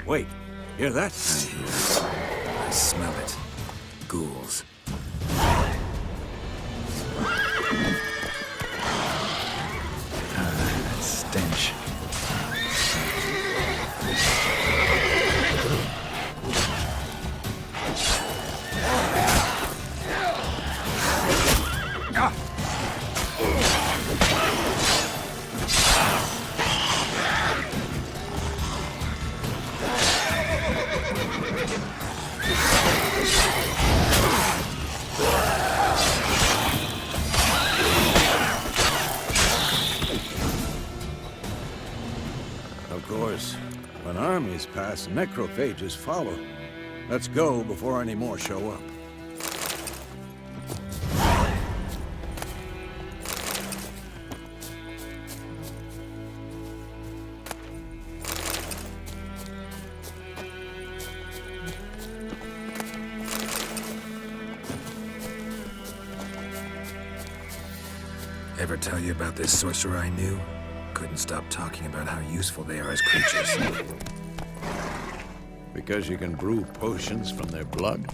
Wait, hear that? I hear it. I smell it. Ghouls. That stench. Of course, when armies pass, necrophages follow. Let's go before any more show up. Ever tell you about this sorcerer I knew? Couldn't stop talking about how useful they are as creatures. Because you can brew potions from their blood?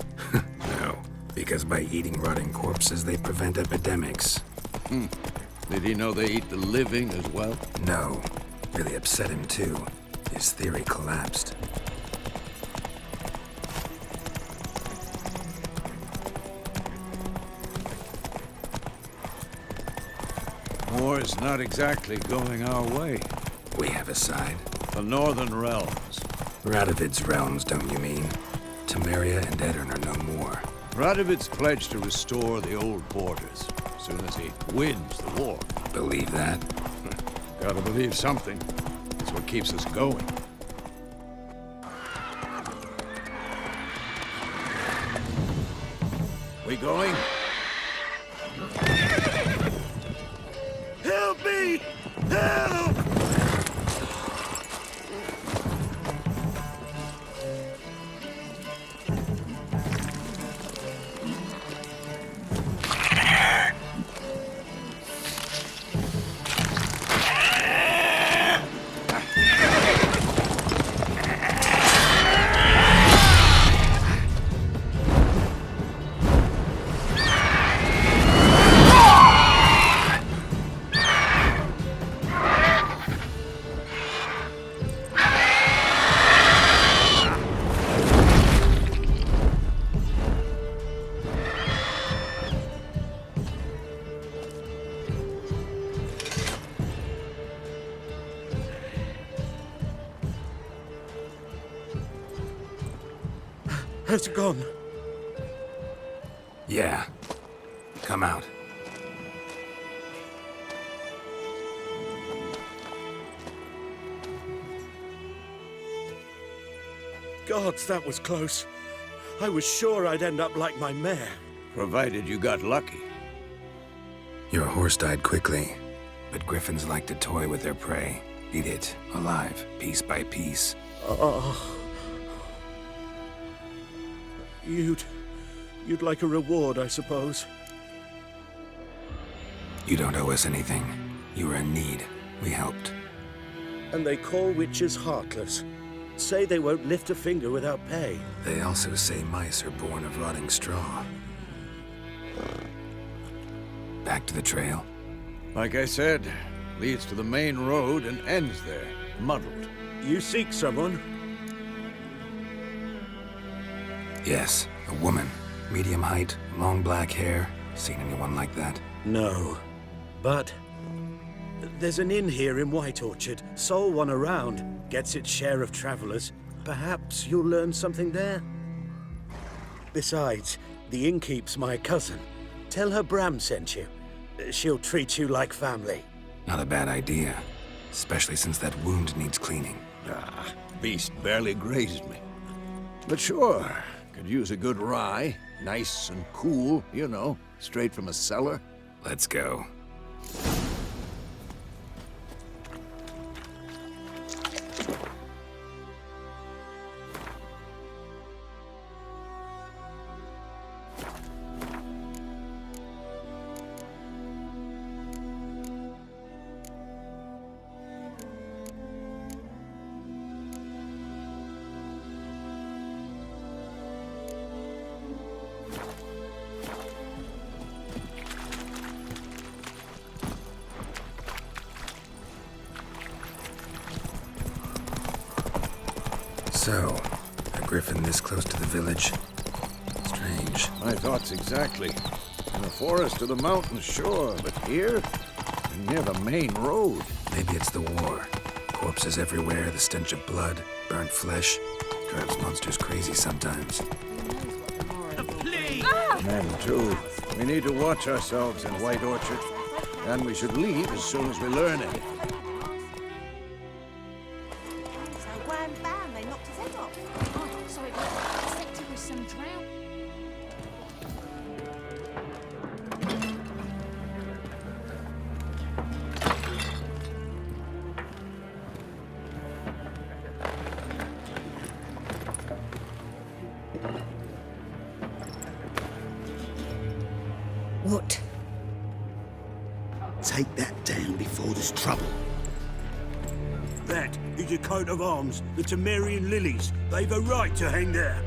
No, because by eating rotting corpses, they prevent epidemics. Did he know they eat the living as well? No, really upset him too. His theory collapsed. War's not exactly going our way. We have a side. The Northern Realms. Radovid's realms, don't you mean? Temeria and Edirn are no more. Radovid's pledged to restore the old borders as soon as he wins the war. Believe that? Gotta believe something. It's what keeps us going. We going? Help me! Help! Has it gone? Yeah. Come out. Gods, that was close. I was sure I'd end up like my mare. Provided you got lucky. Your horse died quickly, but griffins like to toy with their prey. Eat it, alive, piece by piece. Oh. You'd like a reward, I suppose. You don't owe us anything. You were in need. We helped. And they call witches heartless. Say they won't lift a finger without pay. They also say mice are born of rotting straw. Back to the trail. Like I said, leads to the main road and ends there, muddled. You seek someone? Yes, a woman. Medium height, long black hair. Seen anyone like that? No. But there's an inn here in White Orchard. Sole one around. Gets its share of travelers. Perhaps you'll learn something there? Besides, the innkeep's my cousin. Tell her Bram sent you. She'll treat you like family. Not a bad idea. Especially since that wound needs cleaning. Ah, beast barely grazed me. But sure, could use a good rye. Nice and cool, you know, straight from a cellar. Let's go. So, a griffin this close to the village? Strange. My thoughts exactly. In the forest or the mountains, sure, but here? Near the main road. Maybe it's the war. Corpses everywhere, the stench of blood, burnt flesh. Drives monsters crazy sometimes. Men, too. We need to watch ourselves in White Orchard. And we should leave as soon as we learn anything. So wham bam, they knocked his head off. Oh, sorry, but I suspect it was some drown. What? Take that down before there's trouble. That is a coat of arms, the Temerian lilies. They've a right to hang there.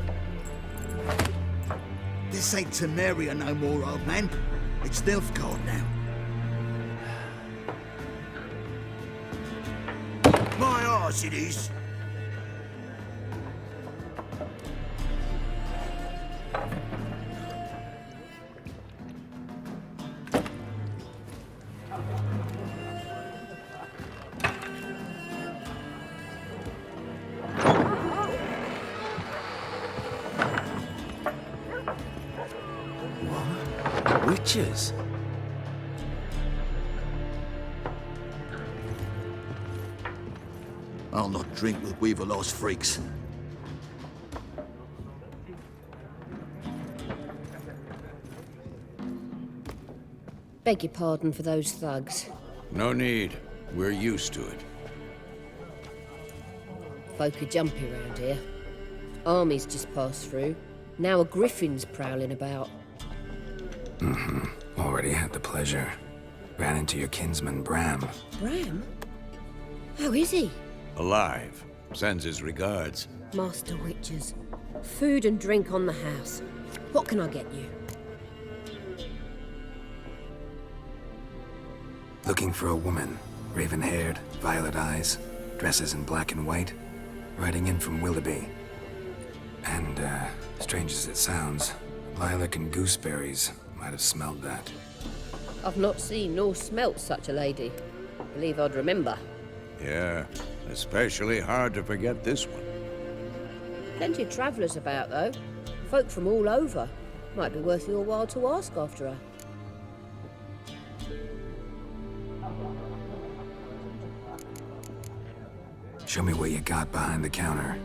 This ain't Temeria no more, old man. It's Nilfgaard now. My arse it is. Witches? I'll not drink with Weaverlaw's freaks. Beg your pardon for those thugs. No need. We're used to it. Folk are jumpy around here. Armies just passed through. Now a griffin's prowling about. Already had the pleasure. Ran into your kinsman, Bram. Bram? How is he? Alive. Sends his regards. Master Witches. Food and drink on the house. What can I get you? Looking for a woman. Raven-haired, violet eyes, dresses in black and white. Riding in from Willoughby. And, strange as it sounds, Lilac and Gooseberries might have smelled that. I've not seen nor smelt such a lady. Believe I'd remember. Yeah, especially hard to forget this one. Plenty of travellers about, though. Folk from all over. Might be worth your while to ask after her. Show me what you got behind the counter.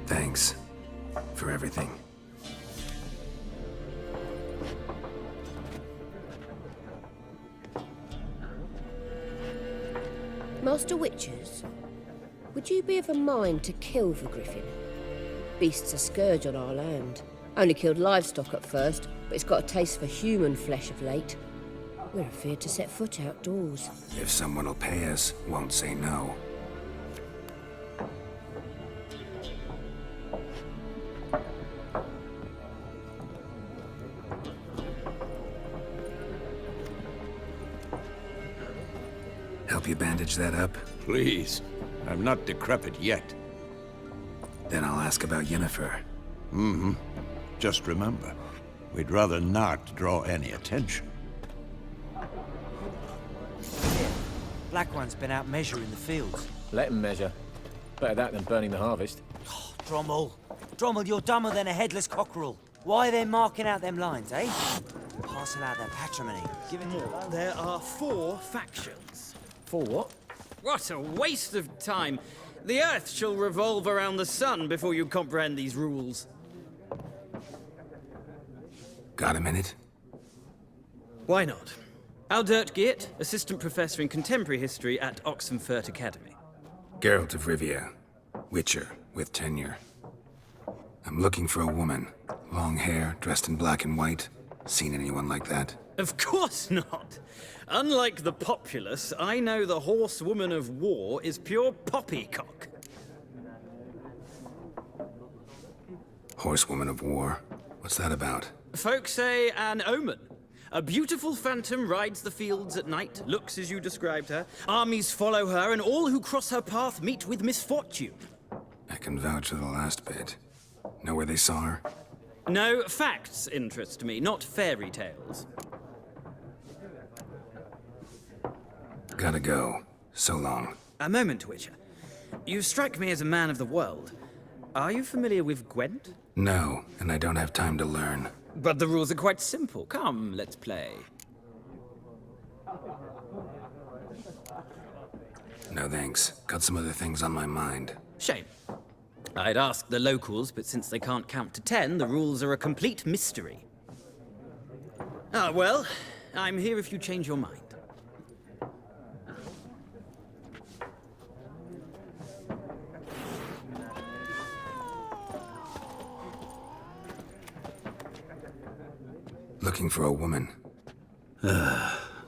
Thanks for everything. Master Witches, would you be of a mind to kill the griffin? Beast's a scourge on our land. Only killed livestock at first, but it's got a taste for human flesh of late. We're afeard to set foot outdoors. If someone will pay us, won't say no. Help you bandage that up? Please. I'm not decrepit yet. Then I'll ask about Yennefer. Just remember, we'd rather not draw any attention. Black One's been out measuring the fields. Let him measure. Better that than burning the harvest. Drommel. Drommel, you're dumber than a headless cockerel. Why are they marking out them lines, eh? Parcel out their patrimony. Giving There are 4 factions. For what? What a waste of time! The Earth shall revolve around the sun before you comprehend these rules. Got a minute? Why not? Aldert Geert, Assistant Professor in Contemporary History at Oxenfurt Academy. Geralt of Rivia, Witcher with tenure. I'm looking for a woman. Long hair, dressed in black and white. Seen anyone like that? Of course not. Unlike the populace, I know the horsewoman of war is pure poppycock. Horsewoman of war? What's that about? Folks say an omen. A beautiful phantom rides the fields at night, looks as you described her. Armies follow her, and all who cross her path meet with misfortune. I can vouch for the last bit. Know where they saw her? No, facts interest me, not fairy tales. Gotta go. So long. A moment, Witcher. You strike me as a man of the world. Are you familiar with Gwent? No, and I don't have time to learn. But the rules are quite simple. Come, let's play. No thanks. Got some other things on my mind. Shame. I'd ask the locals, but since they can't count to 10, the rules are a complete mystery. Ah, well, I'm here if you change your mind. Looking for a woman.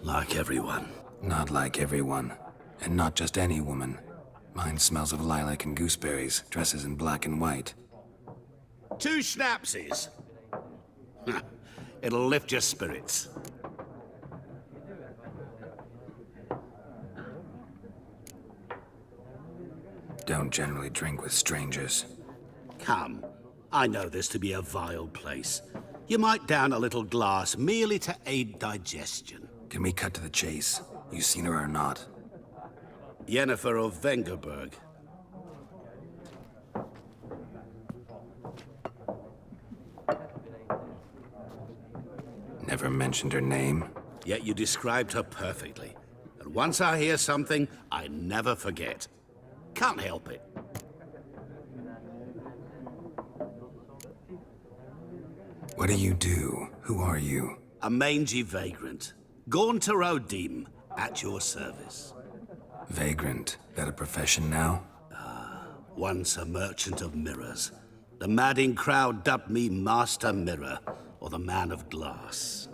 Like everyone. Not like everyone. And not just any woman. Mine smells of lilac and gooseberries, dresses in black and white. 2 schnapsies. It'll lift your spirits. Don't generally drink with strangers. Come, I know this to be a vile place. You might down a little glass merely to aid digestion. Can we cut to the chase? You seen her or not? Yennefer of Vengerberg. Never mentioned her name. Yet you described her perfectly. And once I hear something, I never forget. Can't help it. What do you do? Who are you? A mangy vagrant. Gaunter Odim, at your service. Vagrant. That a profession now? Once a merchant of mirrors. The madding crowd dubbed me Master Mirror, or the Man of Glass.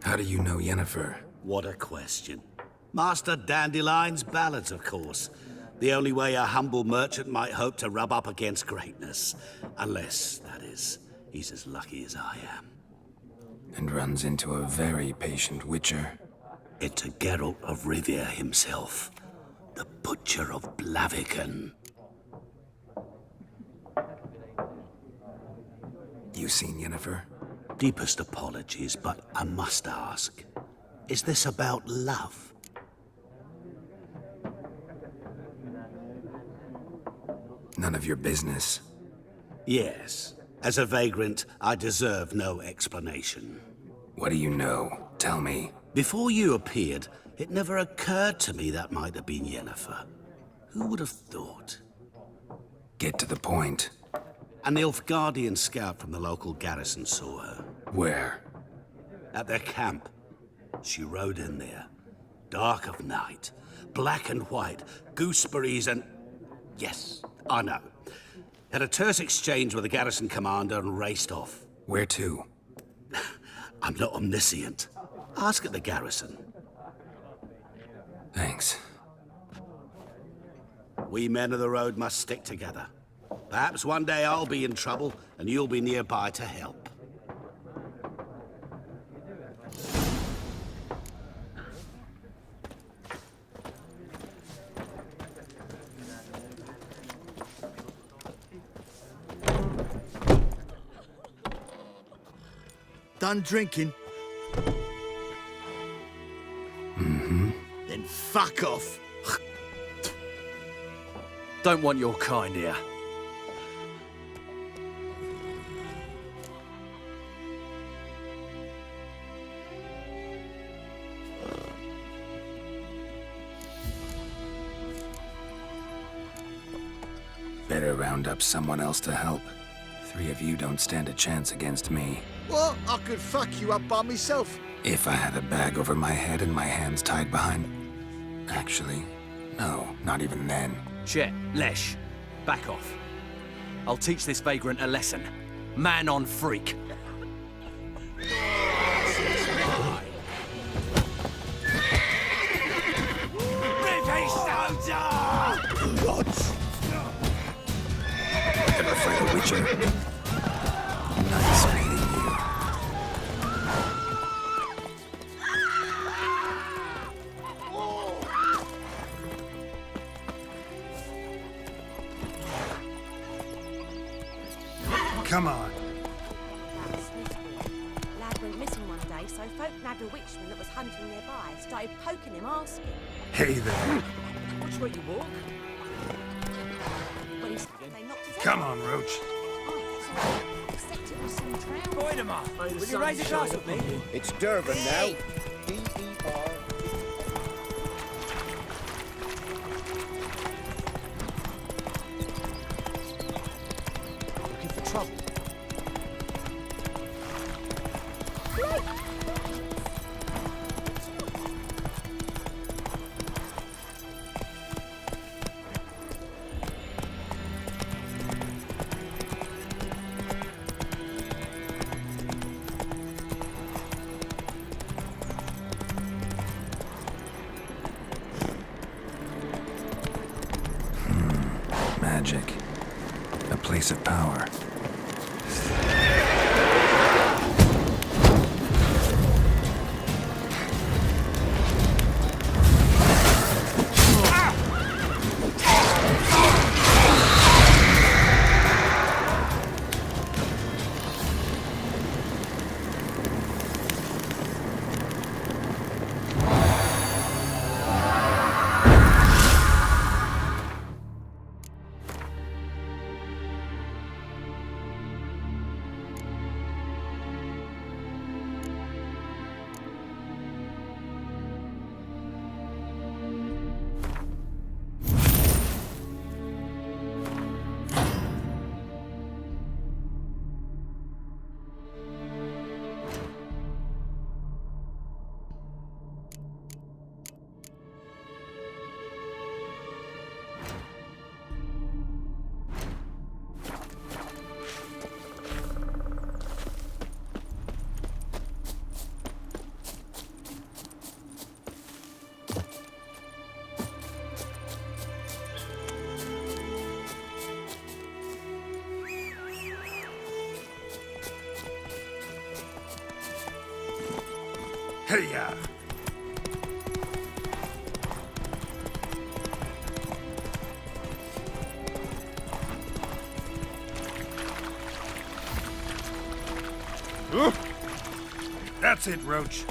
How do you know Yennefer? What a question. Master Dandelion's ballads, of course. The only way a humble merchant might hope to rub up against greatness. Unless, that is, he's as lucky as I am. And runs into a very patient witcher. Into Geralt of Rivia himself. The Butcher of Blaviken. You seen Yennefer? Deepest apologies, but I must ask. Is this about love? None of your business. Yes. As a vagrant, I deserve no explanation. What do you know? Tell me. Before you appeared, it never occurred to me that might have been Yennefer. Who would have thought? Get to the point. An Nilfgaardian scout from the local garrison saw her. Where? At their camp. She rode in there. Dark of night. Black and white. Gooseberries and... Yes, I know. Had a terse exchange with the garrison commander and raced off. Where to? I'm not omniscient. Ask at the garrison. Thanks. We men of the road must stick together. Perhaps one day I'll be in trouble and you'll be nearby to help. Done drinking? Mm-hmm. Then fuck off. Don't want your kind here. Better round up someone else to help. 3 of you don't stand a chance against me. What? I could fuck you up by myself. If I had a bag over my head and my hands tied behind... Actually, no, not even then. Chet, Lesh, back off. I'll teach this vagrant a lesson. Man on freak. Ever fight a witcher? Nice meeting you. Come on. Lad went missing one day, so folk nabbed a witchman that was hunting nearby, started poking him, asking. Hey there. Which way you walk? When he they knocked his head Come off. on, Roach. Except it was some trout. Boydemar, will you raise a glass with me? It's Durban now. D-E-R. Looking for trouble. Magic. A place of power. Hey-ya. That's it, Roach.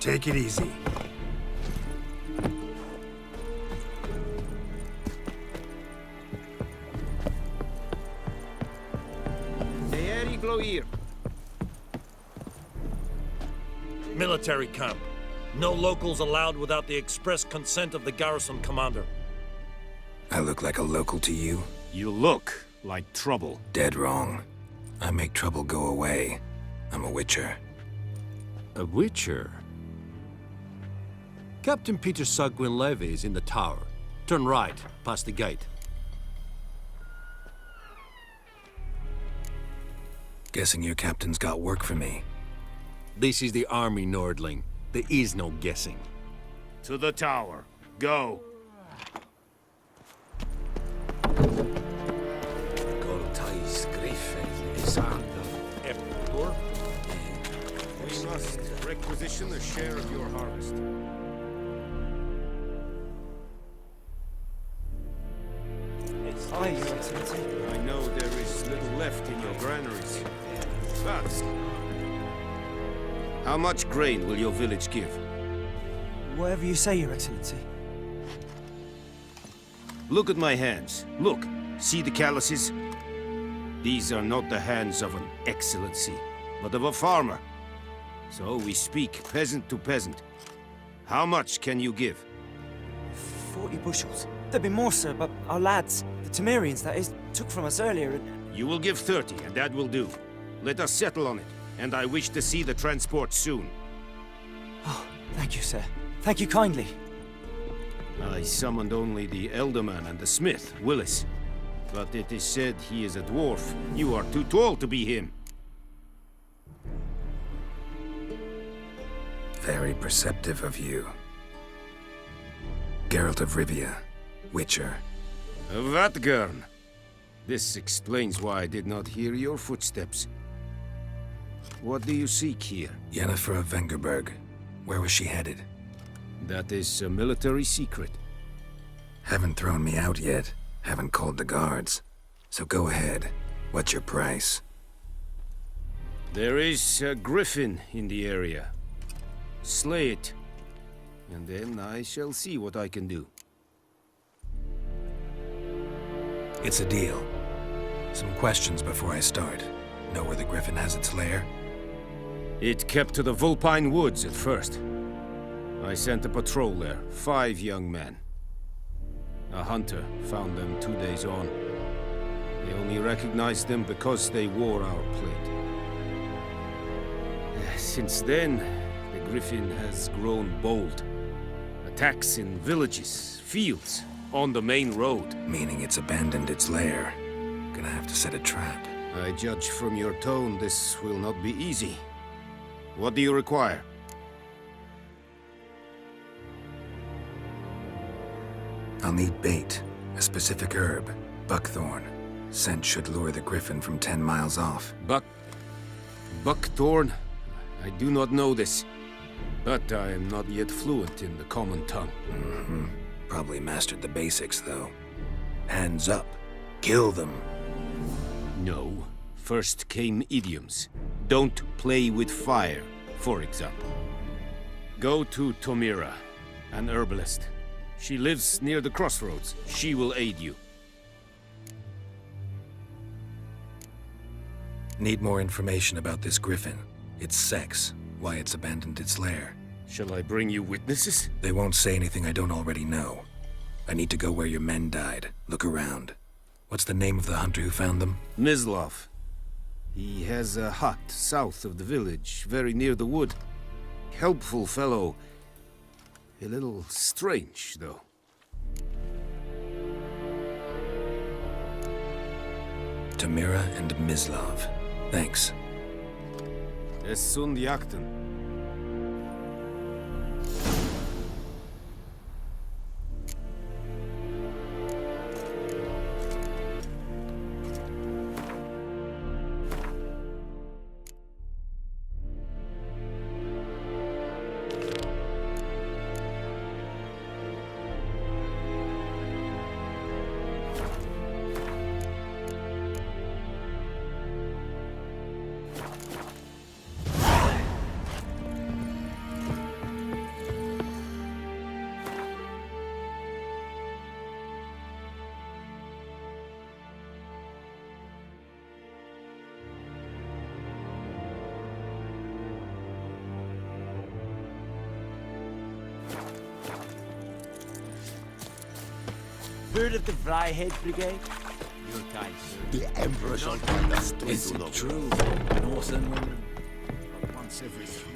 Take it easy. Military camp. No locals allowed without the express consent of the garrison commander. I look like a local to you? You look like trouble. Dead wrong. I make trouble go away. I'm a witcher. A witcher? Captain Peter Sagwin Levy is in the tower. Turn right, past the gate. Guessing your captain's got work for me. This is the army, Nordling. There is no guessing. To the tower. Go. We must requisition a share of your harvest. Aye, Your Excellency. I know there is little left in your granaries. But how much grain will your village give? Whatever you say, Your Excellency. Look at my hands. Look. See the calluses? These are not the hands of an excellency, but of a farmer. So we speak peasant to peasant. How much can you give? 40 bushels. There'd be more, sir, but our lads, the Temerians, that is, took from us earlier and... You will give 30, and that will do. Let us settle on it, and I wish to see the transport soon. Oh, thank you, sir. Thank you kindly. I summoned only the Elderman and the smith, Willis. But it is said he is a dwarf. You are too tall to be him. Very perceptive of you. Geralt of Rivia, Witcher. Vatgern. This explains why I did not hear your footsteps. What do you seek here? Yennefer of Vengerberg. Where was she headed? That is a military secret. Haven't thrown me out yet. Haven't called the guards. So go ahead. What's your price? There is a griffin in the area. Slay it. And then I shall see what I can do. It's a deal. Some questions before I start. Know where the griffin has its lair? It kept to the Vulpine Woods at first. I sent a patrol there, 5 young men. A hunter found them 2 days on. They only recognized them because they wore our plate. Since then, the griffin has grown bold. Attacks in villages, fields, on the main road. Meaning it's abandoned its lair. Gonna have to set a trap. I judge from your tone this will not be easy. What do you require? I'll need bait, a specific herb, buckthorn. Scent should lure the griffin from 10 miles off. Buckthorn? I do not know this. But I am not yet fluent in the common tongue. Probably mastered the basics, though. Hands up. Kill them. No. First came idioms. Don't play with fire, for example. Go to Tomira, an herbalist. She lives near the crossroads. She will aid you. Need more information about this griffin. Its sex, why it's abandoned its lair. Shall I bring you witnesses? They won't say anything I don't already know. I need to go where your men died. Look around. What's the name of the hunter who found them? Mislav. He has a hut south of the village, very near the wood. Helpful fellow. A little strange, though. Tamira and Mislav. Thanks. Es sunt jakten. Heard of the Flyhead Brigade? Your kind, sir. The Emperor shall guide us to Is the it true? Northern woman? Once every 3.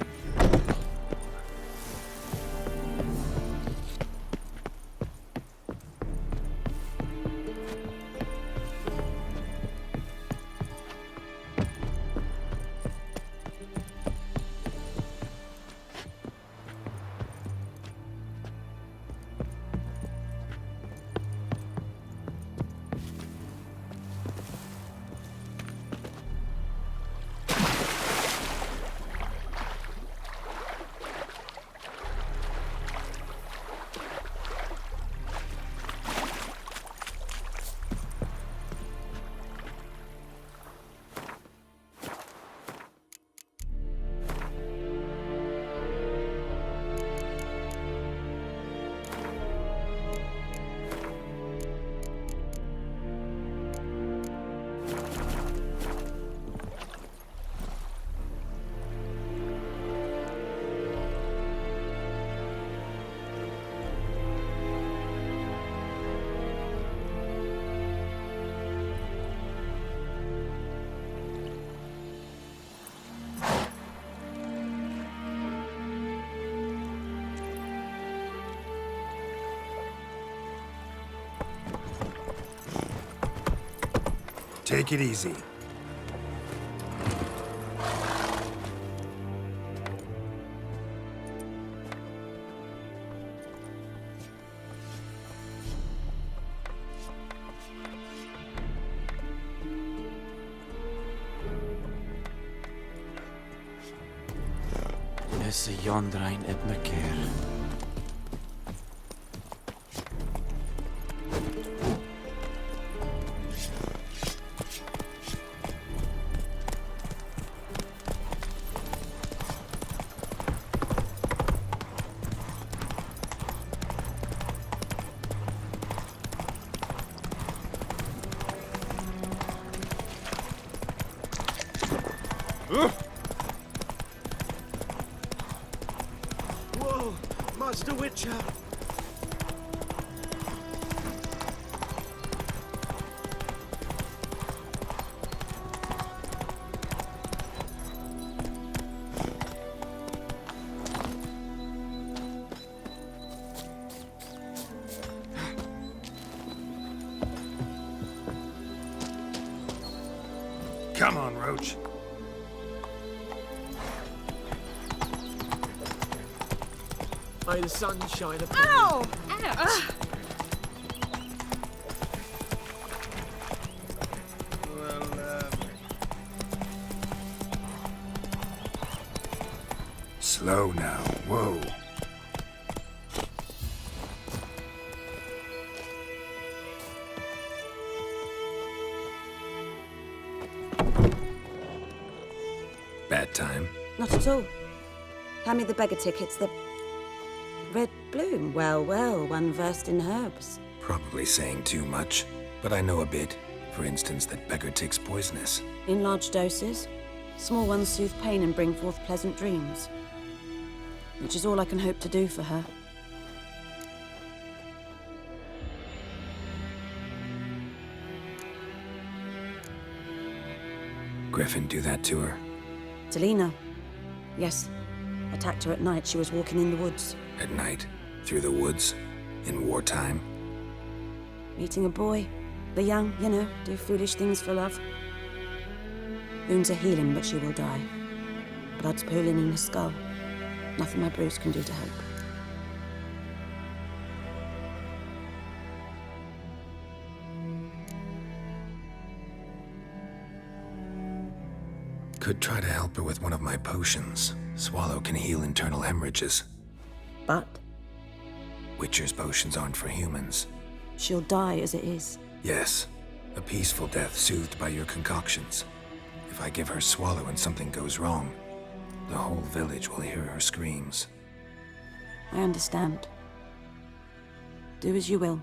Take it easy. Is a yondrain at Macair. Whoa! Master Witcher! Come on, Roach. May the sun shine upon Ow! Ow! Slow now. Whoa. Bad time. Not at all. Hand me the beggar tickets, the red bloom. Well, well, one versed in herbs. Probably saying too much, but I know a bit. For instance, that beggar tick's poisonous. In large doses. Small ones soothe pain and bring forth pleasant dreams. Which is all I can hope to do for her. Griffin do that to her? Delina. Yes. Attacked her at night. She was walking in the woods. At night? Through the woods? In wartime? Meeting a boy. The young, you know, do foolish things for love. Wounds are healing, but she will die. Blood's pooling in her skull. Nothing my bruise can do to help. Could try to help her with one of my potions. Swallow can heal internal hemorrhages. But Witcher's potions aren't for humans. she'll die as it is. Yes, a peaceful death soothed by your concoctions. If I give her Swallow and something goes wrong, the whole village will hear her screams. I understand. Do as you will.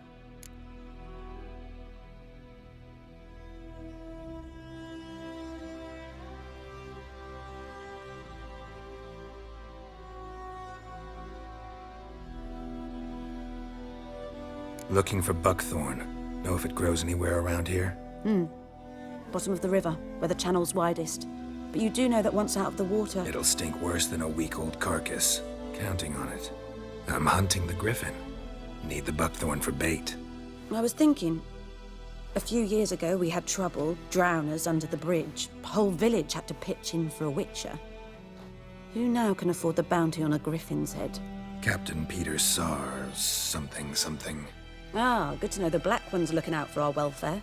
Looking for buckthorn. Know if it grows anywhere around here? Bottom of the river, where the channel's widest. But you do know that once out of the water... It'll stink worse than a week-old carcass. Counting on it. I'm hunting the griffin. Need the buckthorn for bait. I was thinking... A few years ago, we had trouble, drowners under the bridge. The whole village had to pitch in for a witcher. Who now can afford the bounty on a griffin's head? Captain Peter Sars, something. Ah, good to know the Black One's looking out for our welfare.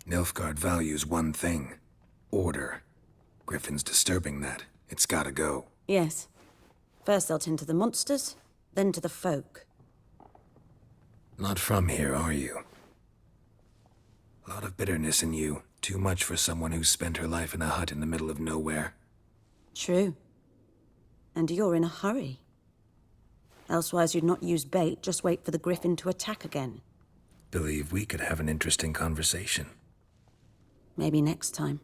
Nilfgaard values one thing. Order. Griffin's disturbing that. It's gotta go. Yes. First they'll tend to the monsters, then to the folk. Not from here, are you? A lot of bitterness in you. Too much for someone who's spent her life in a hut in the middle of nowhere. True. And you're in a hurry. Elsewise you'd not use bait, just wait for the griffin to attack again. Believe we could have an interesting conversation. Maybe next time.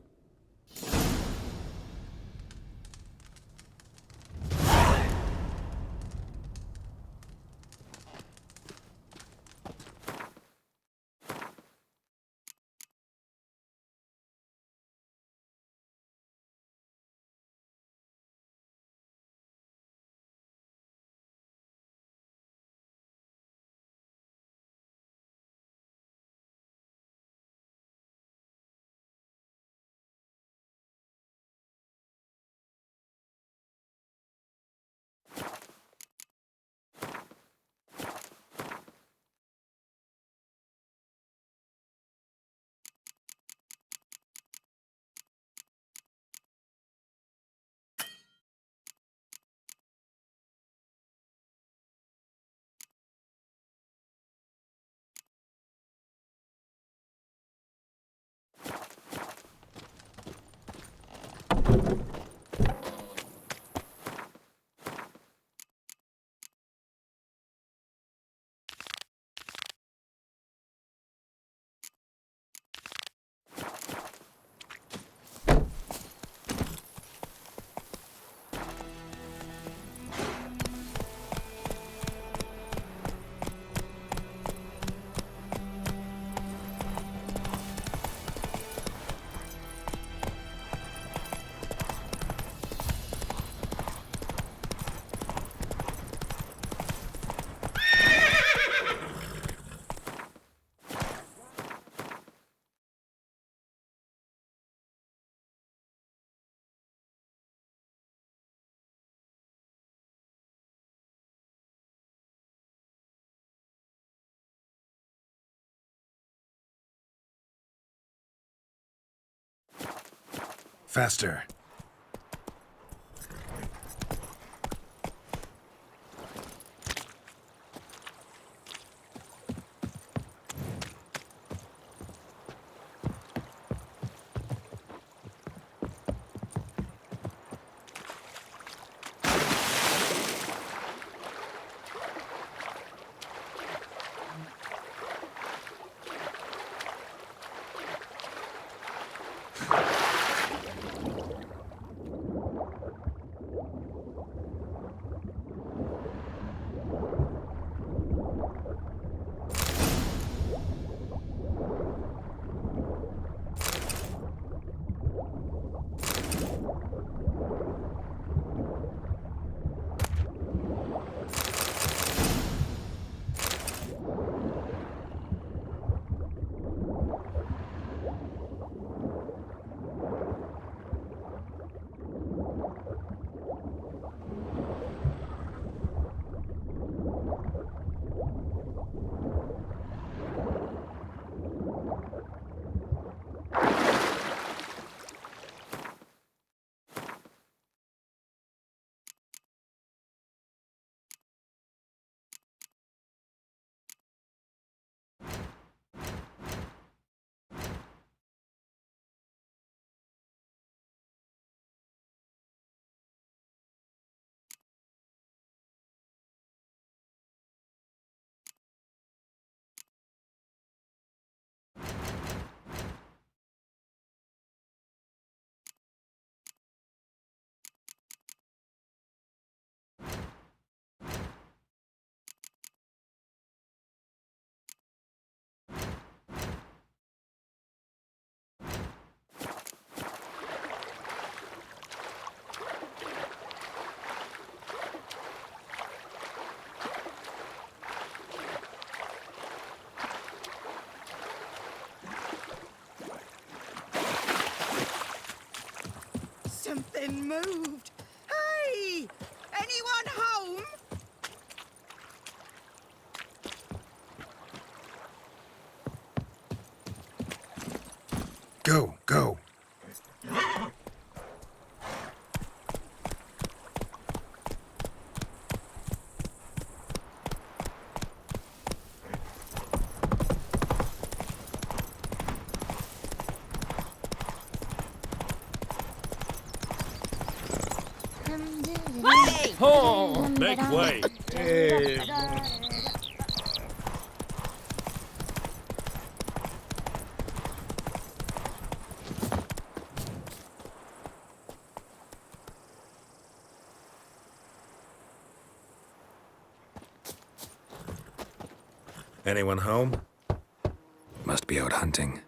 Faster. getting moved. Hey! Anyone home? Go, go. Oh, make way. Anyone home? Must be out hunting.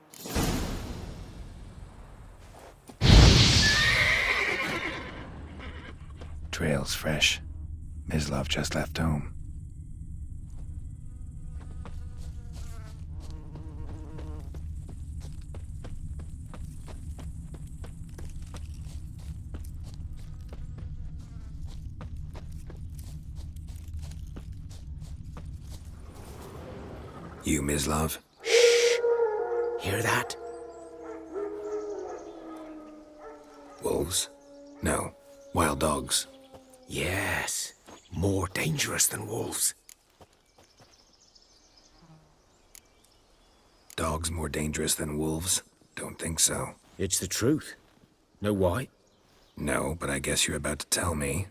Trail's fresh. Mislav just left home. You, Mislav? Shh! Hear that? Wolves? No. Wild dogs. Yes. More dangerous than wolves. Dogs more dangerous than wolves? Don't think so. It's the truth. Know why? No, but I guess you're about to tell me.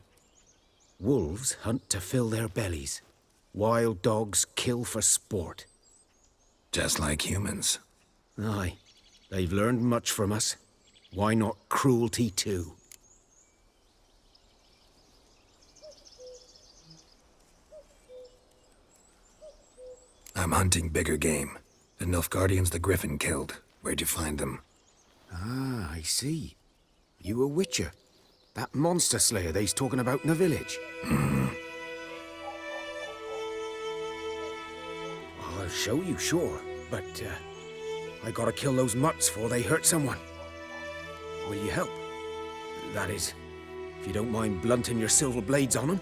Wolves hunt to fill their bellies. Wild dogs kill for sport. Just like humans. Aye. They've learned much from us. Why not cruelty too? I'm hunting bigger game. The Nilfgaardians the Griffin killed. Where'd you find them? Ah, I see. You a witcher. That monster slayer they's talking about in the village. I'll show you, sure. But, I gotta kill those mutts before they hurt someone. Will you help? That is, if you don't mind blunting your silver blades on them.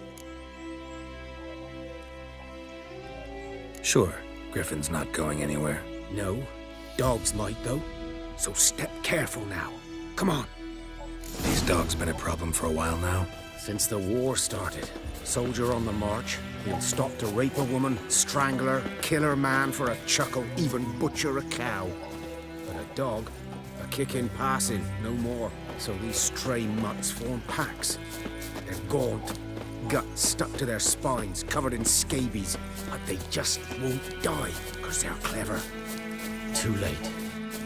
Sure. Griffin's not going anywhere. No. Dogs might, though. So step careful now. Come on. These dogs been a problem for a while now? Since the war started. Soldier on the march. He'll stop to rape a woman, strangle her, kill her man for a chuckle, even butcher a cow. But a dog, a kick in passing, no more. So these stray mutts form packs. They're gaunt, guts stuck to their spines, covered in scabies. But they just won't die, because they're clever. Too late.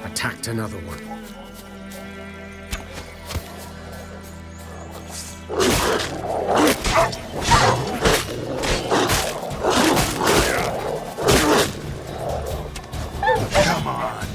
Attacked another one. Come on.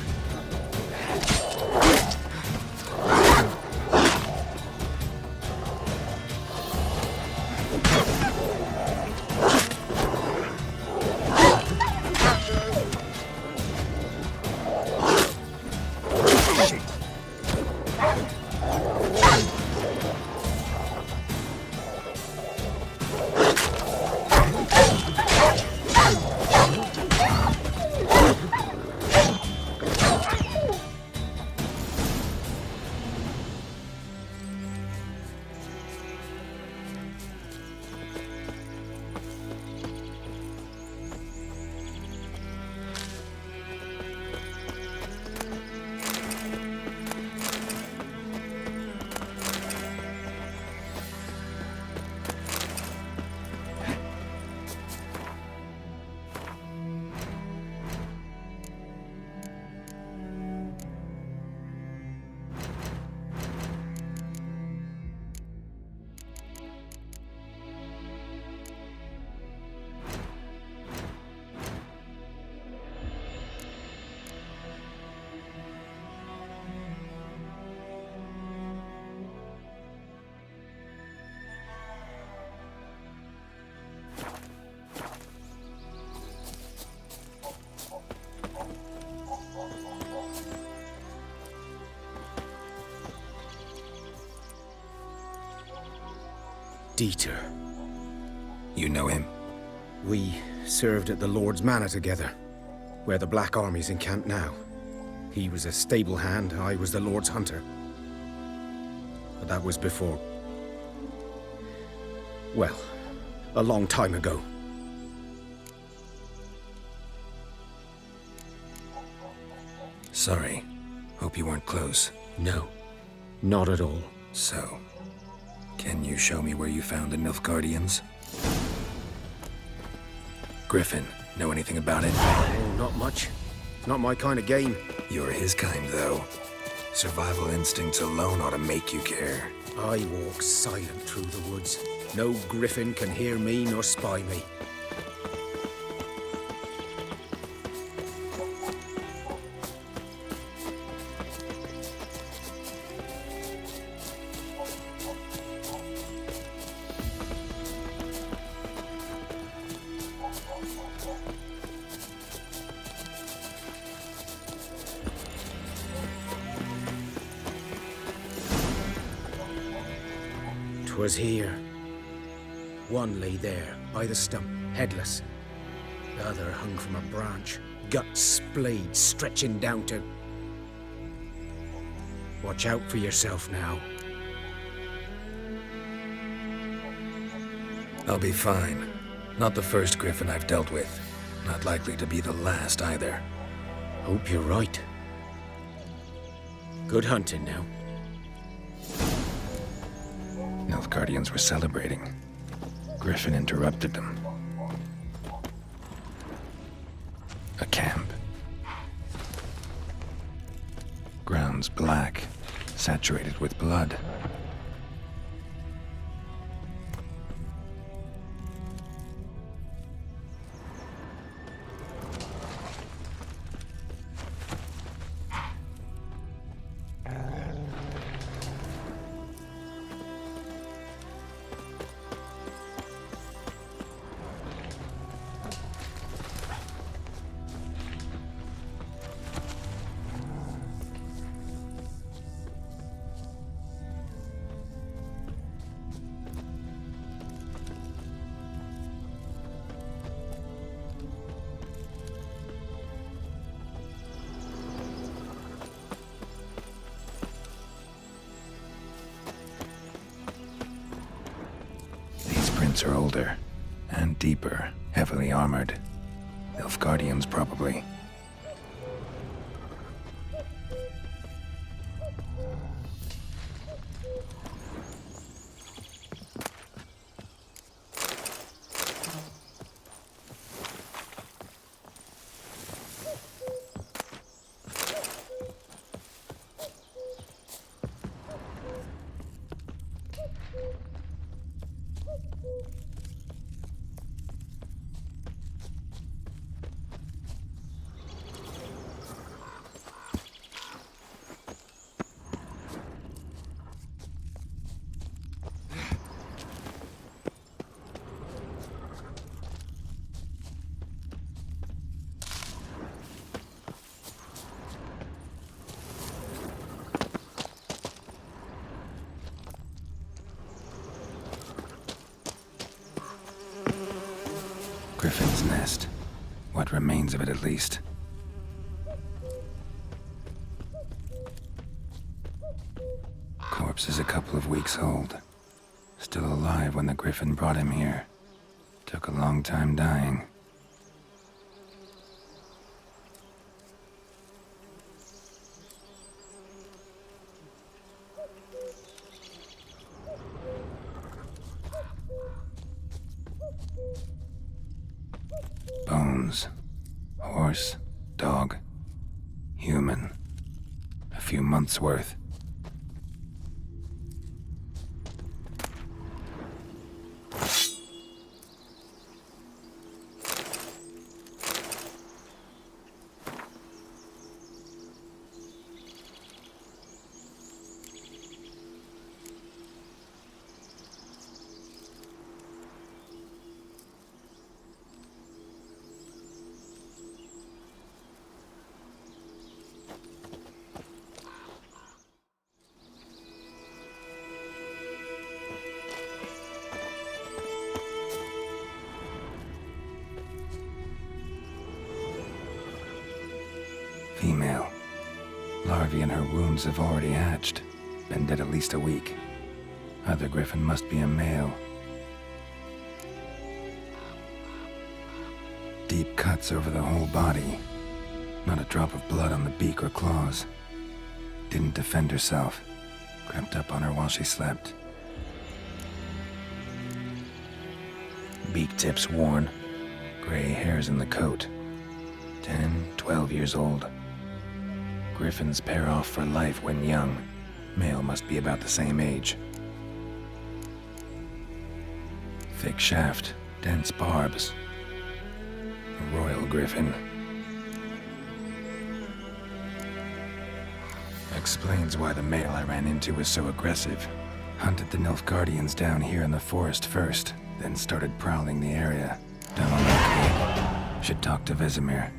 Dieter. You know him? We served at the Lord's Manor together, where the Black Army's encamped now. He was a stable hand, I was the Lord's hunter. But that was before... well, a long time ago. Sorry. Hope you weren't close. No, not at all. So, can you show me where you found the Nilfgaardians? Griffin, know anything about it? Oh, not much. It's not my kind of game. You're his kind, though. Survival instincts alone ought to make you care. I walk silent through the woods. No griffin can hear me nor spy me. 'Twas here. One lay there, by the stump, headless. The other hung from a branch, guts splayed, stretching down to... Watch out for yourself now. I'll be fine. Not the first griffin I've dealt with. Not likely to be the last either. Hope you're right. Good hunting now. Nilfgaardians were celebrating. Griffin interrupted them. A camp. Grounds black, saturated with blood. Are older and deeper, heavily armored. Nilfgaardians, probably. Griffin's nest. What remains of it, at least. Corpse is a couple of weeks old. Still alive when the Griffin brought him here. Took a long time dying. Bones. Horse, dog, human. A few months' worth. Female. Larvae in her wounds have already hatched. Been dead at least a week. Other griffin must be a male. Deep cuts over the whole body. Not a drop of blood on the beak or claws. Didn't defend herself. Crept up on her while she slept. Beak tips worn. Gray hairs in the coat. 10, 12 years old. Griffins pair off for life when young. Male must be about the same age. Thick shaft, dense barbs. A royal griffin. Explains why the male I ran into was so aggressive. Hunted the Nilfgaardians down here in the forest first, then started prowling the area. Done on that kid. Should talk to Vesemir.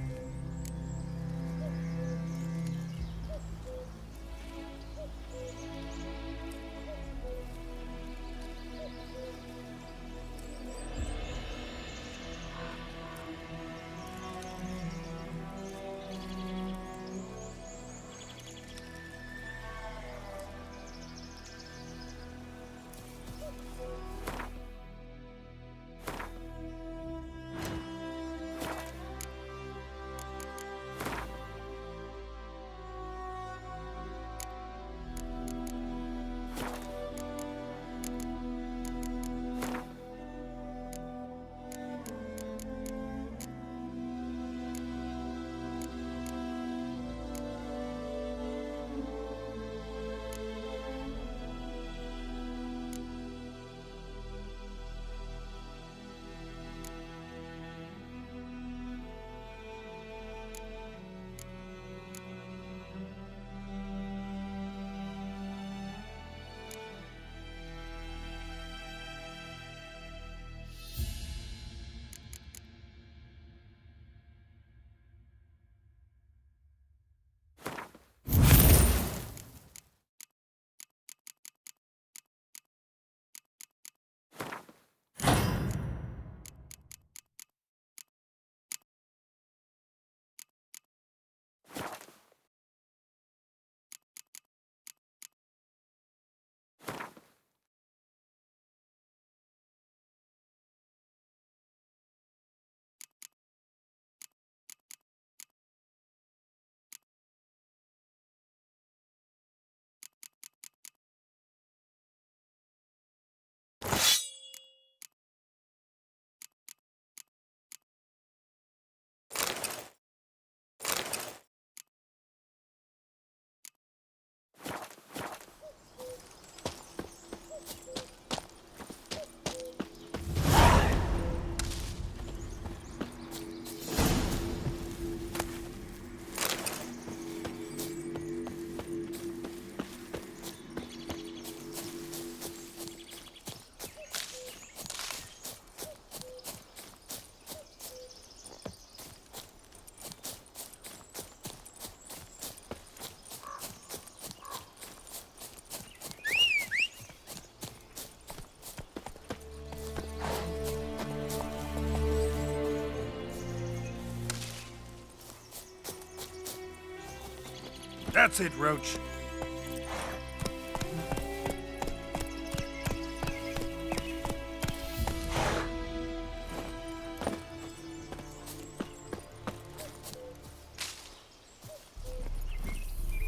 That's it, Roach.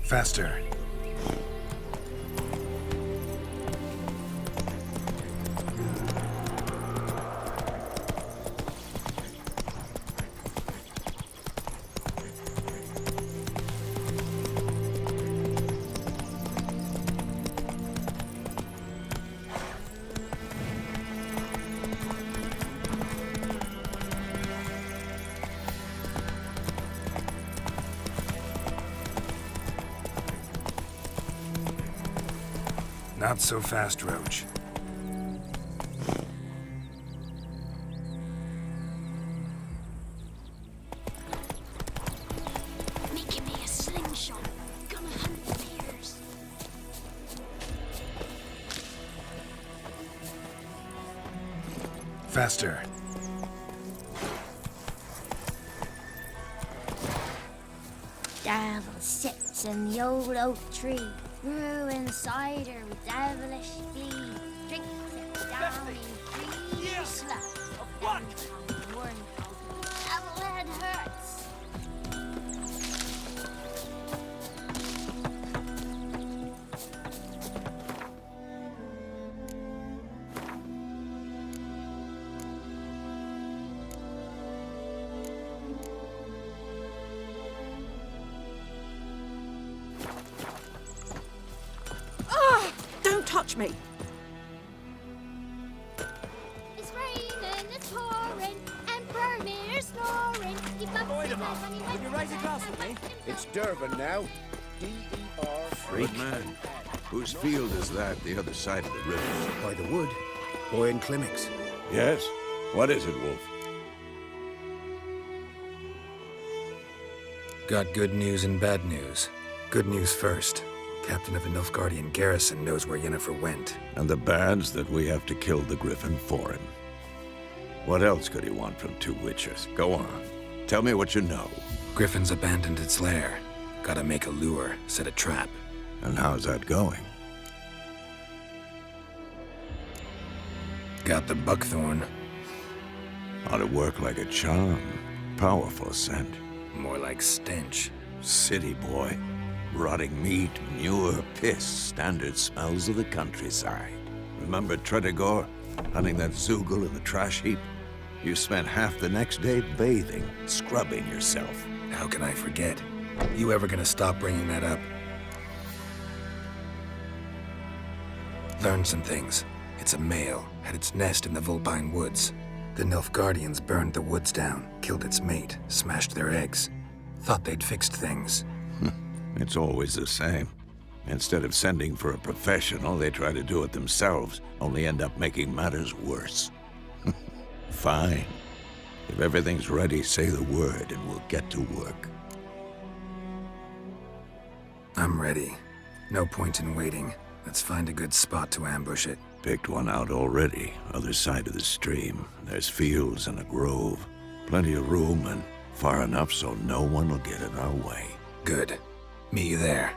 Faster. Not so fast, Roach. Making me a slingshot. Gonna hunt the bears. Faster. devil sits in the old oak tree, brewing cider with devilish glee. Drinks it down in 3 slugs. Of what? Devil head hurts. Don't touch me! It's raining, it's pouring, and Vermeer's snoring. He bumped his head when he went. Will you raise a glass with me? It's Durban now. D-E-R. Good man. Whose field is that, the other side of the river? By the wood. Boy in clinics. Yes? What is it, Wolf? Got good news and bad news. Good news first. Captain of the Nilfgaardian garrison knows where Yennefer went. And the bad's that we have to kill the Griffin for him. What else could he want from 2 witches? Go on. Tell me what you know. Griffin's abandoned its lair. Gotta make a lure, set a trap. And how's that going? Got the buckthorn. Ought to work like a charm. Powerful scent. More like stench. City boy. Rotting meat, manure, piss, standard smells of the countryside. Remember Tredegor? Hunting that Zoogle in the trash heap? You spent half the next day bathing, scrubbing yourself. How can I forget? You ever gonna stop bringing that up? Learned some things. It's a male, had its nest in the Vulpine Woods. The Nilfgaardians burned the woods down, killed its mate, smashed their eggs. Thought they'd fixed things. It's always the same. Instead of sending for a professional, they try to do it themselves, only end up making matters worse. Fine. If everything's ready, say the word and we'll get to work. I'm ready. No point in waiting. Let's find a good spot to ambush it. Picked one out already, other side of the stream. There's fields and a grove. Plenty of room and far enough so no one will get in our way. Good. Meet you there.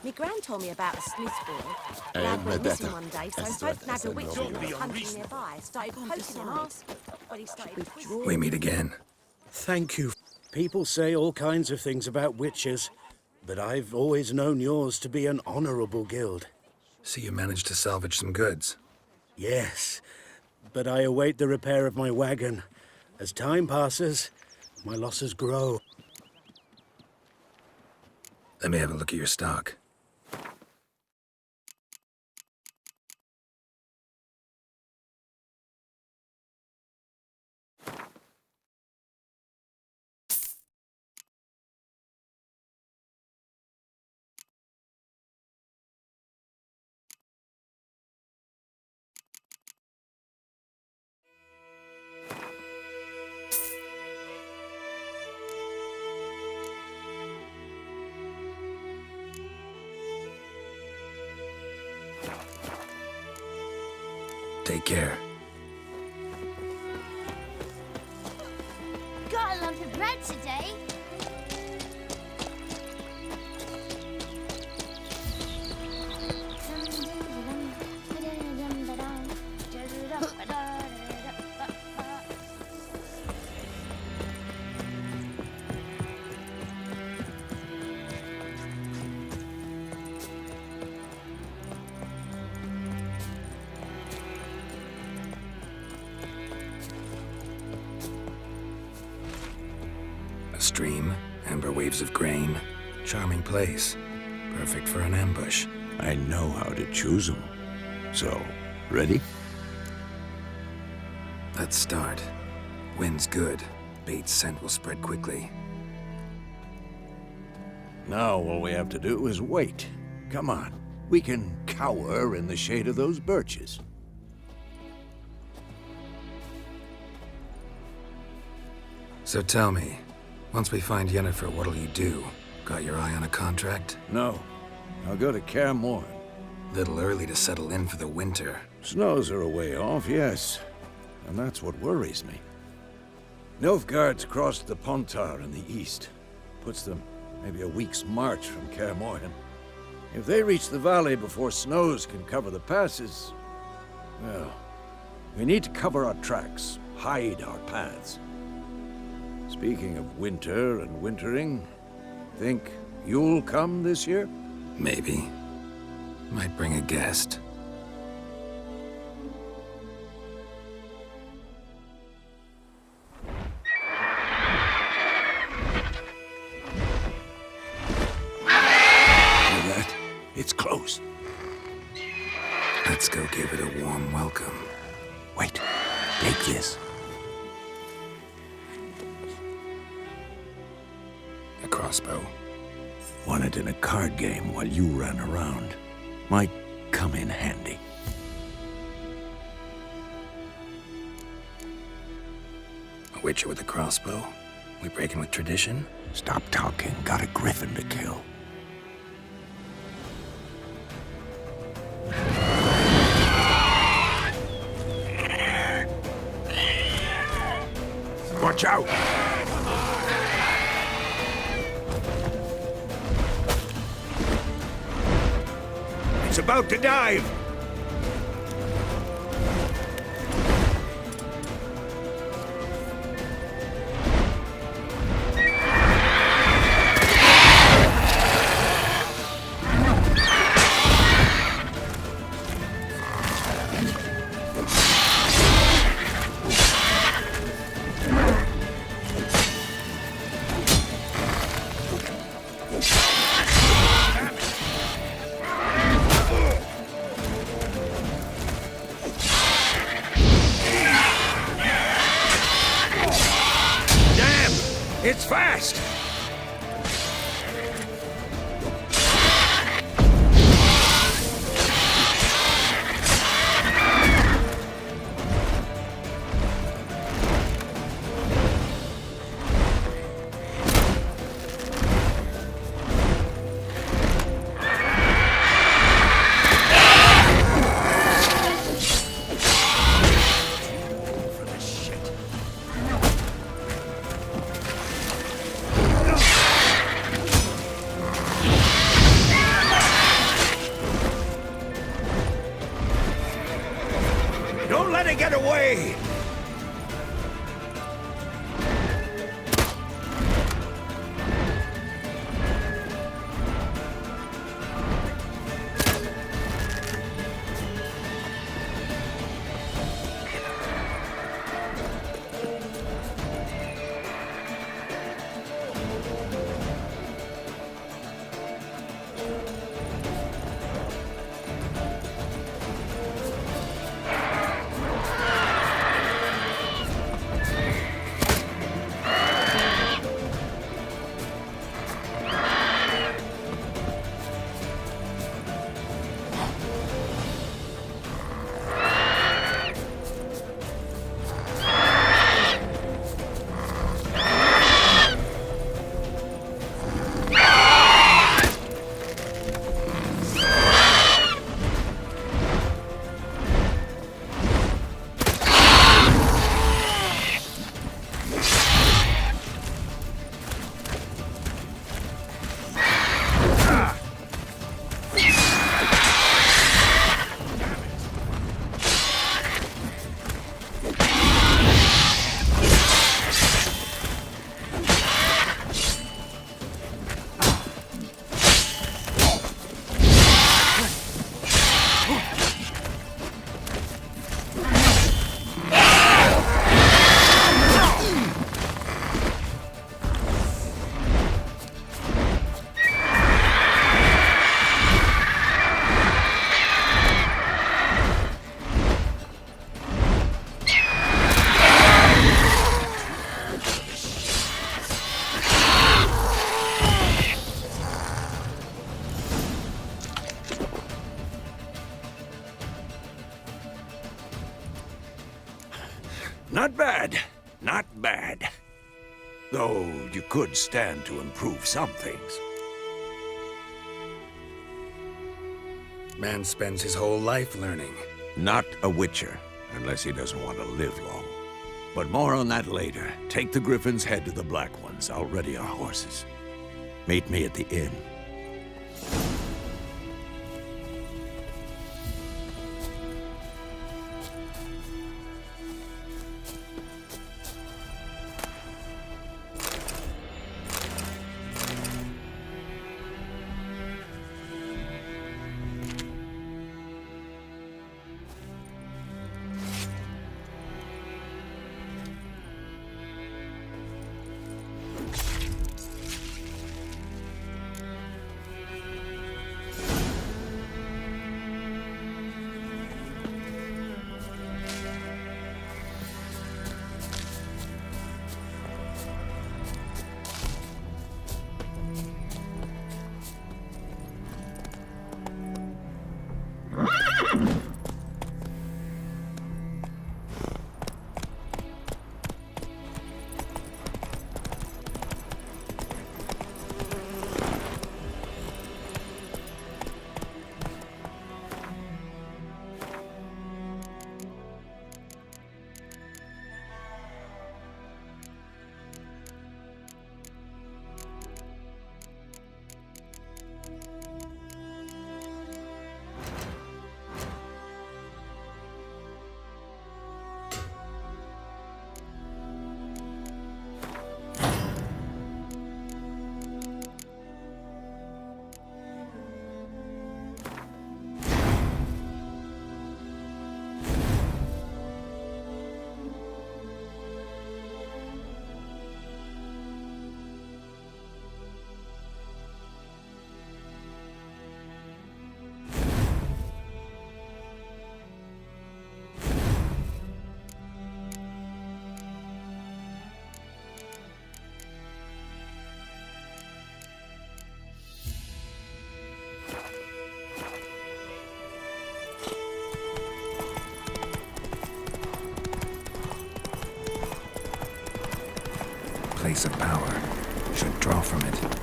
Me gran told me about a sleuth boy. I Lad am went missing better. one day, so That's folk what I nabbed a said, witch no. in the country nearby. Started poking and asking, but he started twisting. We meet again. Thank you. People say all kinds of things about witches, but I've always known yours to be an honorable guild. So you managed to salvage some goods? Yes, but I await the repair of my wagon. As time passes, my losses grow. Let me have a look at your stock. Take care. Got a lump of bread today. A stream, amber waves of grain. Charming place. Perfect for an ambush. I know how to choose them. So, ready? Let's start. Wind's good. Bait's scent will spread quickly. Now all we have to do is wait. Come on. We can cower in the shade of those birches. So tell me, once we find Yennefer, what'll you do? Got your eye on a contract? No. I'll go to Kaer Morhen. Little early to settle in for the winter. Snows are a way off, yes. And that's what worries me. Nilfgaard's crossed the Pontar in the east. Puts them maybe a week's march from Kaer Morhen. If they reach the valley before snows can cover the passes, well, we need to cover our tracks, hide our paths. Speaking of winter and wintering, think you'll come this year? Maybe. Might bring a guest. It's close. Let's go give it a warm welcome. Wait, take this. A crossbow. Won it in a card game while you ran around. Might come in handy. A witcher with a crossbow? We breaking with tradition? Stop talking. Got a griffin to kill. Watch out! It's about to dive! It's fast! Don't let it get away! Not bad. Not bad. Though you could stand to improve some things. Man spends his whole life learning. Not a witcher, unless he doesn't want to live long. But more on that later. Take the Griffin's head to the Black Ones. I'll ready our horses. Meet me at the inn. Place of power. Should draw from it.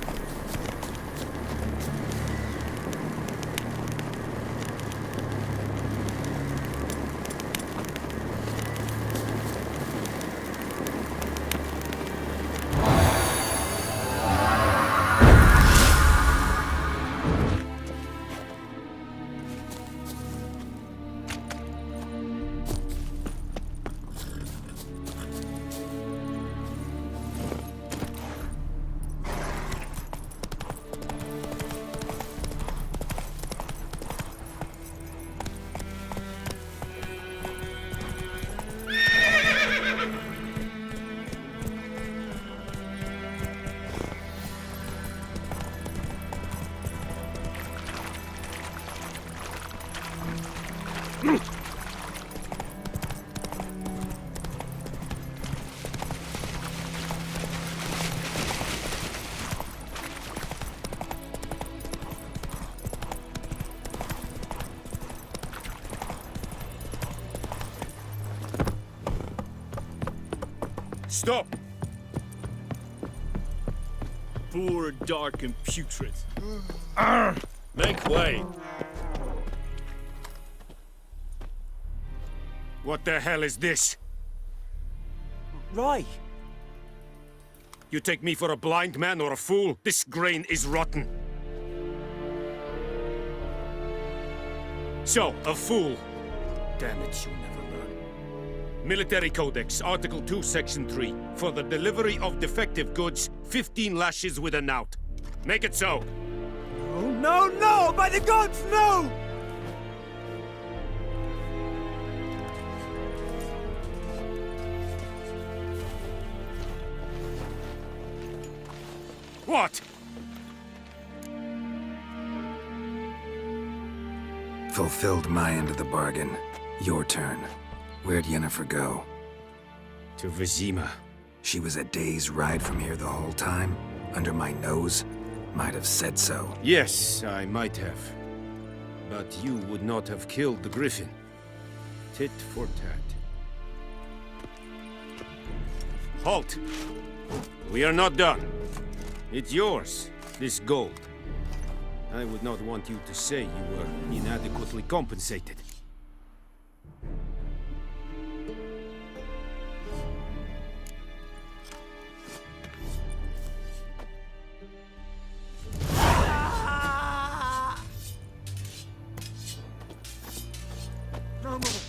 Stop! Poor, dark, and putrid. Make way. What the hell is this? Right. You take me for a blind man or a fool? This grain is rotten. So, a fool. Damn it, you never learn. Military Codex, Article 2, Section 3. For the delivery of defective goods, 15 lashes with a knout. Make it so. Oh, no, no! By the gods, no! What? Fulfilled my end of the bargain. Your turn. Where'd Yennefer go? To Vizima. She was a day's ride from here the whole time? Under my nose? Might have said so. Yes, I might have. But you would not have killed the griffin. Tit for tat. Halt! We are not done. It's yours, this gold. I would not want you to say you were inadequately compensated. No more.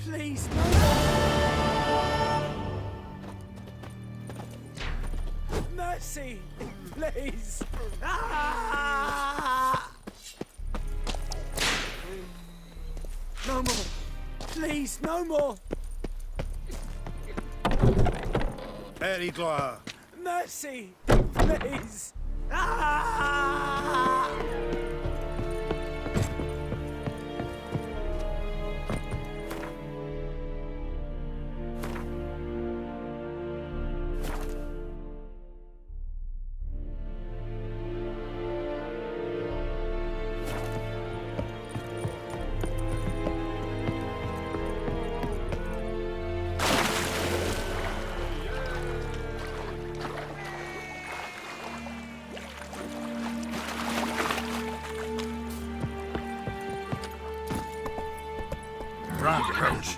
Please, no more. Mercy, please. No more. Please, no more. Very glad. Mercy, please. Approach.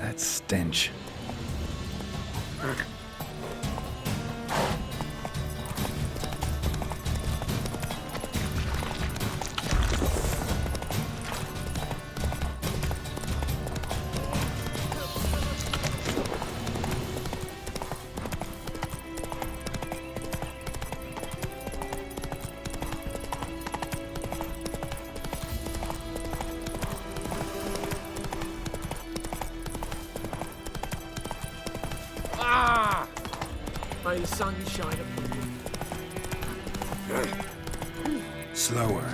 That stench. May the sun shine upon you. Slower.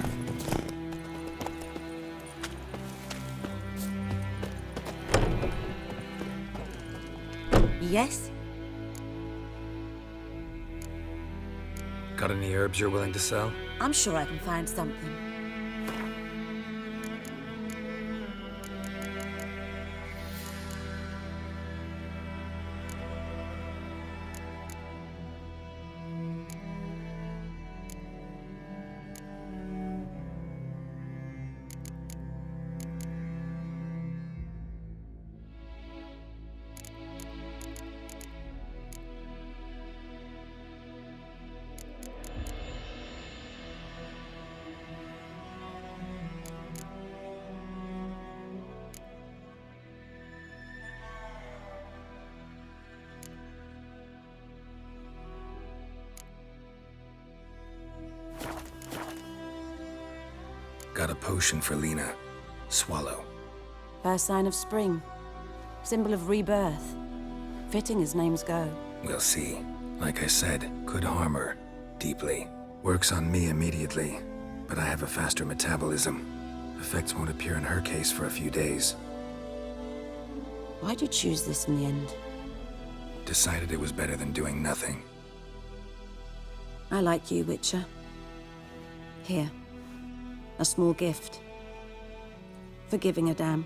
Yes? Got any herbs you're willing to sell? I'm sure I can find something. Got a potion for Lena. Swallow. First sign of spring. Symbol of rebirth. Fitting as names go. We'll see. Like I said, could harm her. Deeply. Works on me immediately, but I have a faster metabolism. Effects won't appear in her case for a few days. Why'd you choose this in the end? Decided it was better than doing nothing. I like you, Witcher. Here. A small gift. For giving a damn.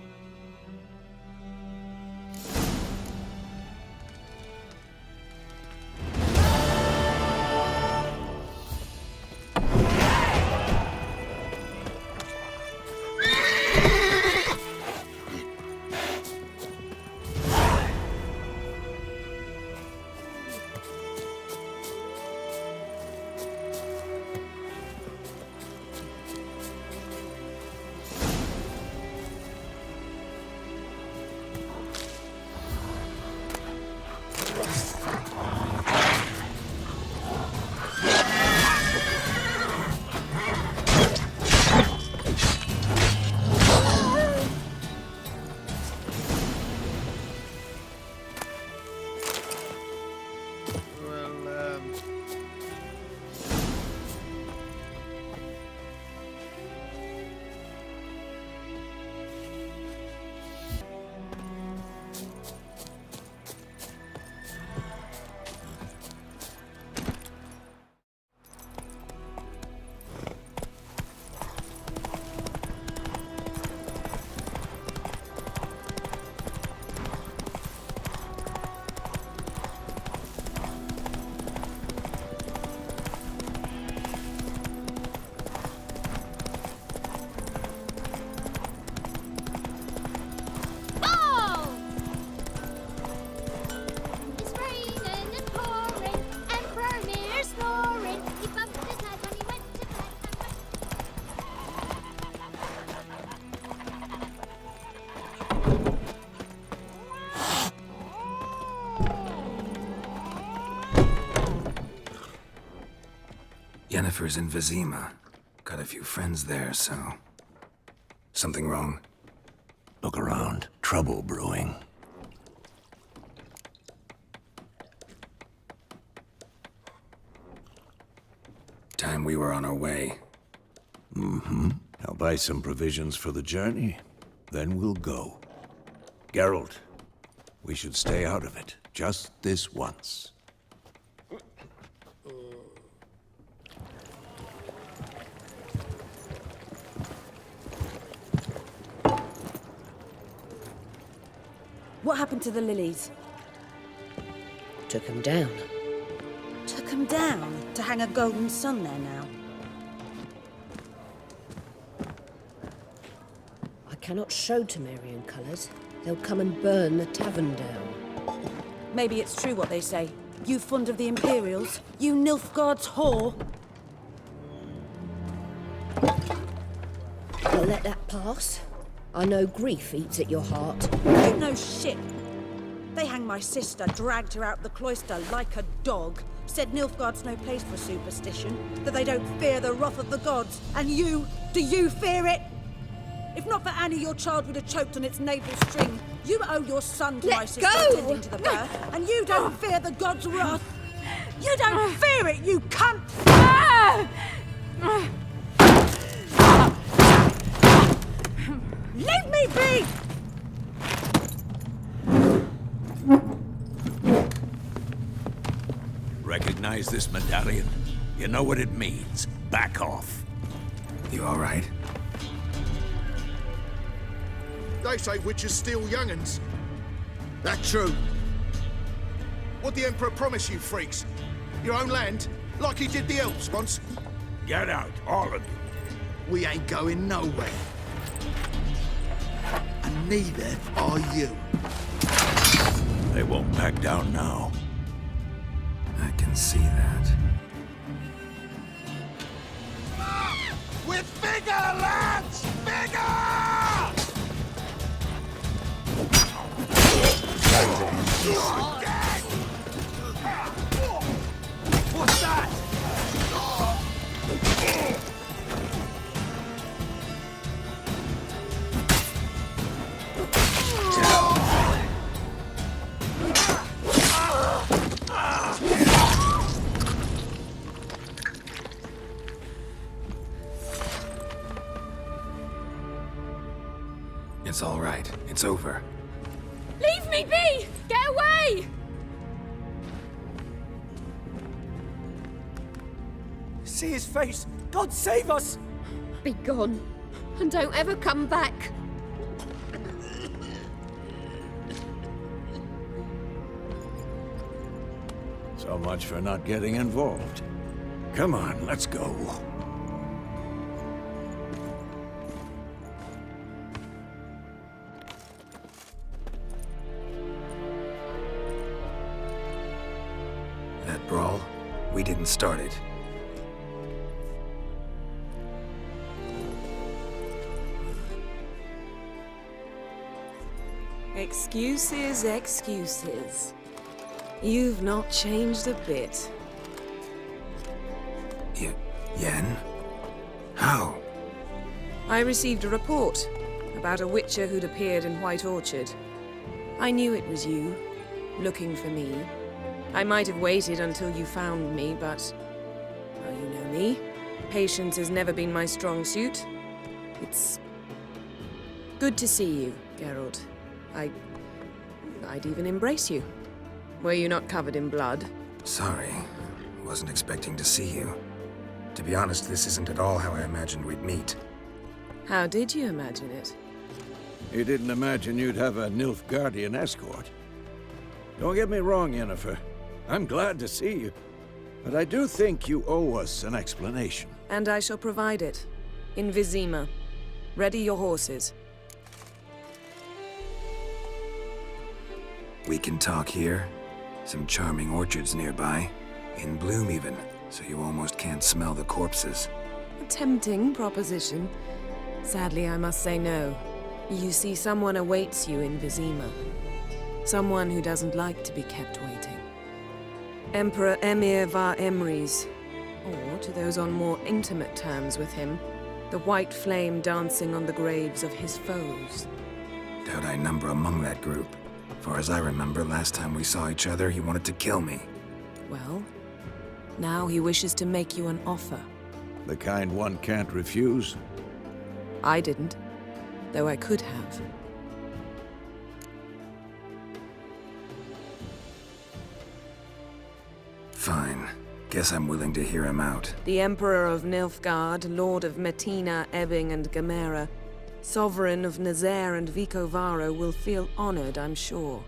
Yennefer's in Vizima. Got a few friends there, so... Something wrong? Look around. Trouble brewing. Time we were on our way. Mm-hmm. I'll buy some provisions for the journey. Then we'll go. Geralt, we should stay out of it. Just this once. What happened to the lilies? Took him down. Took them down to hang a golden sun there now. I cannot show Temerian colours. They'll come and burn the tavern down. Maybe it's true what they say. You fond of the Imperials? You Nilfgaard's whore? I'll let that pass. I know grief eats at your heart. You know shit. They hanged my sister, dragged her out the cloister like a dog. Said Nilfgaard's no place for superstition, that they don't fear the wrath of the gods. And you, do you fear it? If not for Annie, your child would have choked on its navel string. You owe your son to my sister attending to the birth, and you don't fear the gods' wrath. You don't fear it, you cunt! Leave me be! Recognize this medallion? You know what it means. Back off. You all right? They say witches steal young'uns. That true? What the Emperor promise you, freaks? Your own land? Like he did the elves once? Get out, all of you. We ain't going nowhere. And neither are you. They won't back down now. I can see that. With bigger, lads! Bigger! What's that? It's all right. It's over. Leave me be! Get away! See his face! God save us! Be gone, and don't ever come back. So much for not getting involved. Come on, let's go. That brawl, we didn't start it. Excuses, excuses. You've not changed a bit. Yen? How? I received a report about a witcher who'd appeared in White Orchard. I knew it was you, looking for me. I might have waited until you found me, but... well, you know me. Patience has never been my strong suit. It's... good to see you, Geralt. I'd even embrace you. Were you not covered in blood? Sorry. Wasn't expecting to see you. To be honest, this isn't at all how I imagined we'd meet. How did you imagine it? You didn't imagine you'd have a Nilfgaardian escort. Don't get me wrong, Yennefer. I'm glad to see you. But I do think you owe us an explanation. And I shall provide it. In Vizima. Ready your horses. We can talk here. Some charming orchards nearby. In bloom even, so you almost can't smell the corpses. A tempting proposition. Sadly, I must say no. You see, someone awaits you in Vizima. Someone who doesn't like to be kept waiting. Emperor Emir var Emrys, Or to those on more intimate terms with him, the white flame dancing on the graves of his foes. Doubt I number among that group. Far as I remember, last time we saw each other, he wanted to kill me. Well, now he wishes to make you an offer. The kind one can't refuse? I didn't, though I could have. Fine. Guess I'm willing to hear him out. The Emperor of Nilfgaard, Lord of Metina, Ebbing, and Gamera, Sovereign of Nazaire and Vicovaro will feel honored, I'm sure.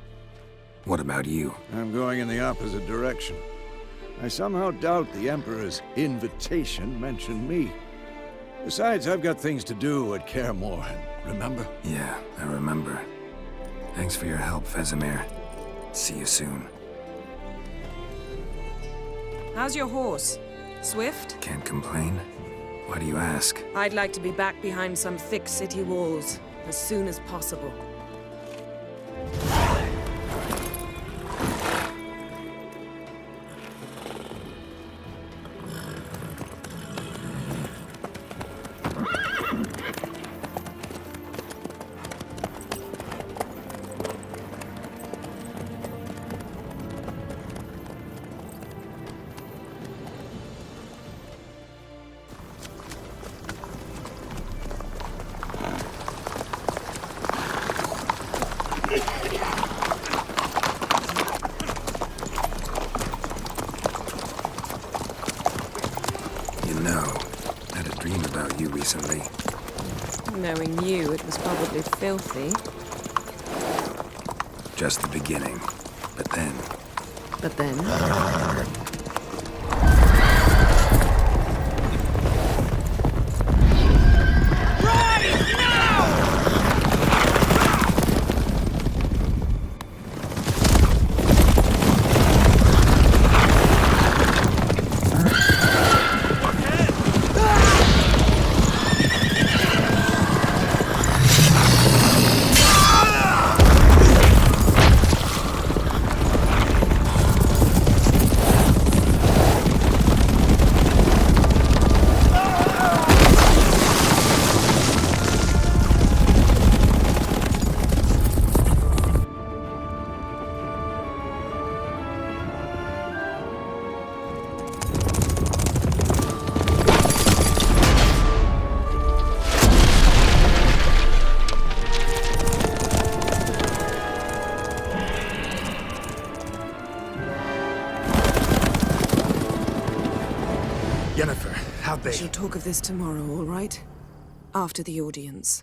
What about you? I'm going in the opposite direction. I somehow doubt the Emperor's invitation mentioned me. Besides, I've got things to do at Kaer Morhen, remember? Yeah, I remember. Thanks for your help, Vesemir. See you soon. How's your horse? Swift? Can't complain. Why do you ask? I'd like to be back behind some thick city walls as soon as possible. Recently. Knowing you, it was probably filthy. Just the beginning. But then... But then? We shall talk of this tomorrow, all right? After the audience.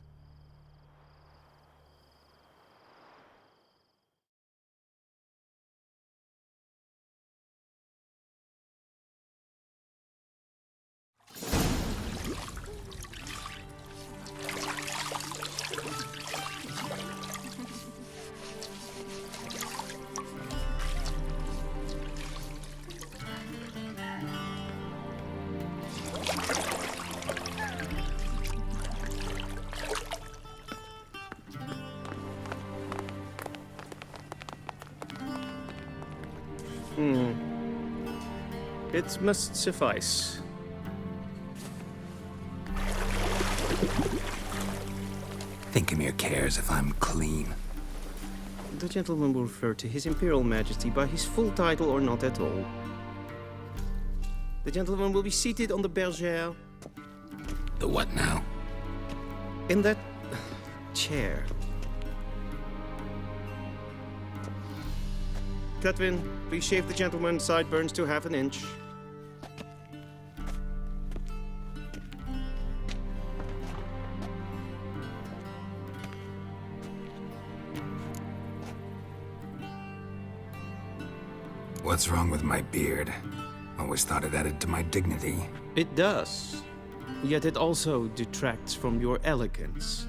It must suffice. Thinkemere cares if I'm clean. The gentleman will refer to His Imperial Majesty by his full title or not at all. The gentleman will be seated on the bergère. The what now? In that chair. Cutwin, please shave the gentleman's sideburns to half an inch. What's wrong with my beard? Always thought it added to my dignity. It does. Yet it also detracts from your elegance.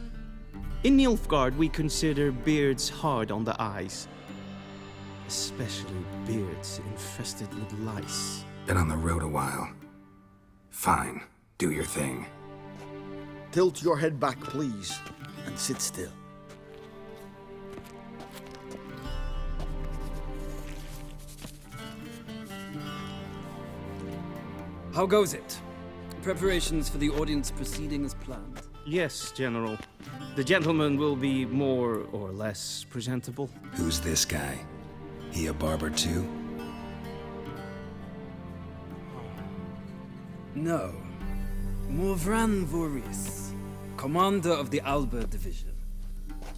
In Nilfgaard, we consider beards hard on the eyes. Especially beards infested with lice. Been on the road a while. Fine. Do your thing. Tilt your head back, please, and sit still. How goes it? Preparations for the audience proceeding as planned? Yes, General. The gentleman will be more or less presentable. Who's this guy? He a barber too? No. Morvran Voorhis, commander of the Alba Division.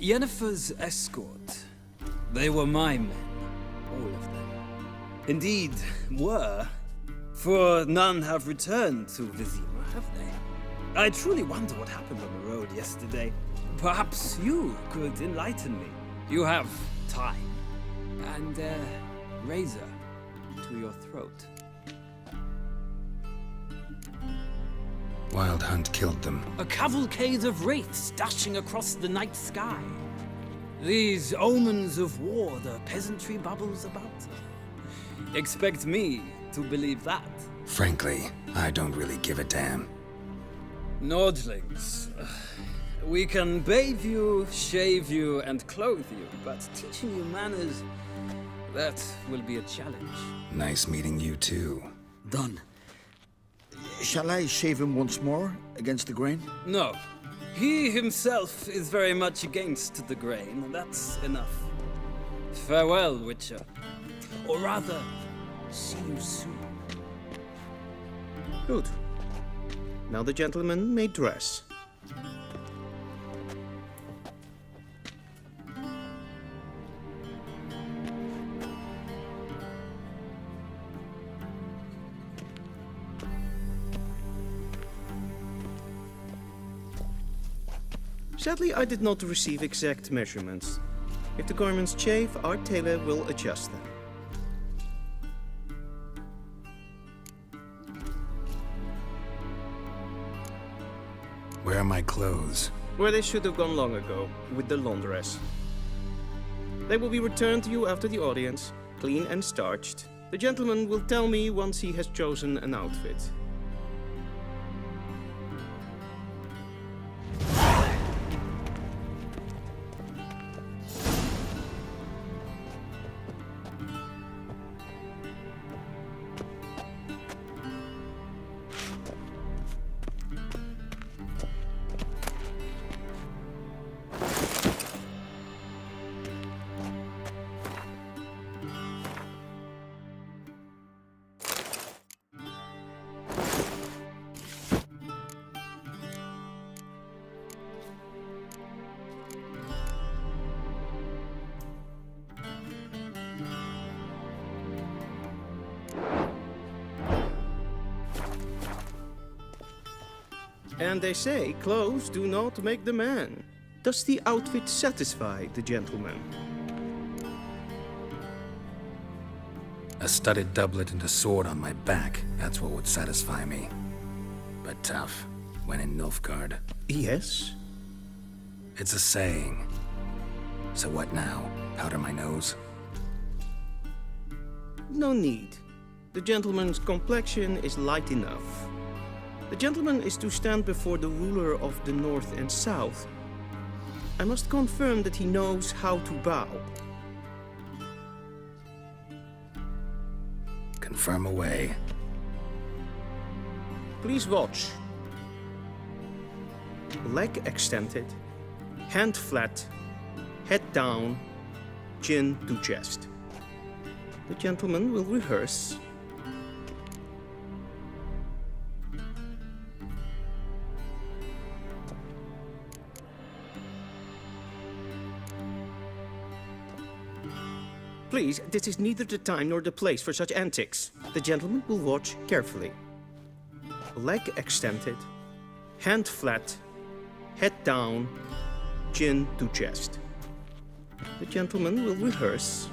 Yennefer's escort. They were my men. All of them. Indeed, were. For none have returned to Vizima, have they? I truly wonder what happened on the road yesterday. Perhaps you could enlighten me. You have time. And a razor to your throat. Wild Hunt killed them. A cavalcade of wraiths dashing across the night sky. These omens of war the peasantry bubbles about. Expect me to believe that. Frankly, I don't really give a damn. Nordlings. We can bathe you, shave you, and clothe you, but teaching you manners, that will be a challenge. Nice meeting you too. Done. Shall I shave him once more, against the grain? No. He himself is very much against the grain. That's enough. Farewell, Witcher. Or rather, see you soon. Good. Now the gentleman may dress. Sadly, I did not receive exact measurements. If the garments chafe, our tailor will adjust them. Where are my clothes? Where they should have gone long ago, with the laundress. They will be returned to you after the audience, clean and starched. The gentleman will tell me once he has chosen an outfit. And they say clothes do not make the man. Does the outfit satisfy the gentleman? A studded doublet and a sword on my back, that's what would satisfy me. But tough, when in Nilfgaard. Yes? It's a saying. So what now? Powder my nose? No need. The gentleman's complexion is light enough. The gentleman is to stand before the ruler of the North and South. I must confirm that he knows how to bow. Confirm away. Please watch. Leg extended, hand flat, head down, chin to chest. The gentleman will rehearse. Please, this is neither the time nor the place for such antics. The gentleman will watch carefully. Leg extended, hand flat, head down, chin to chest. The gentleman will rehearse.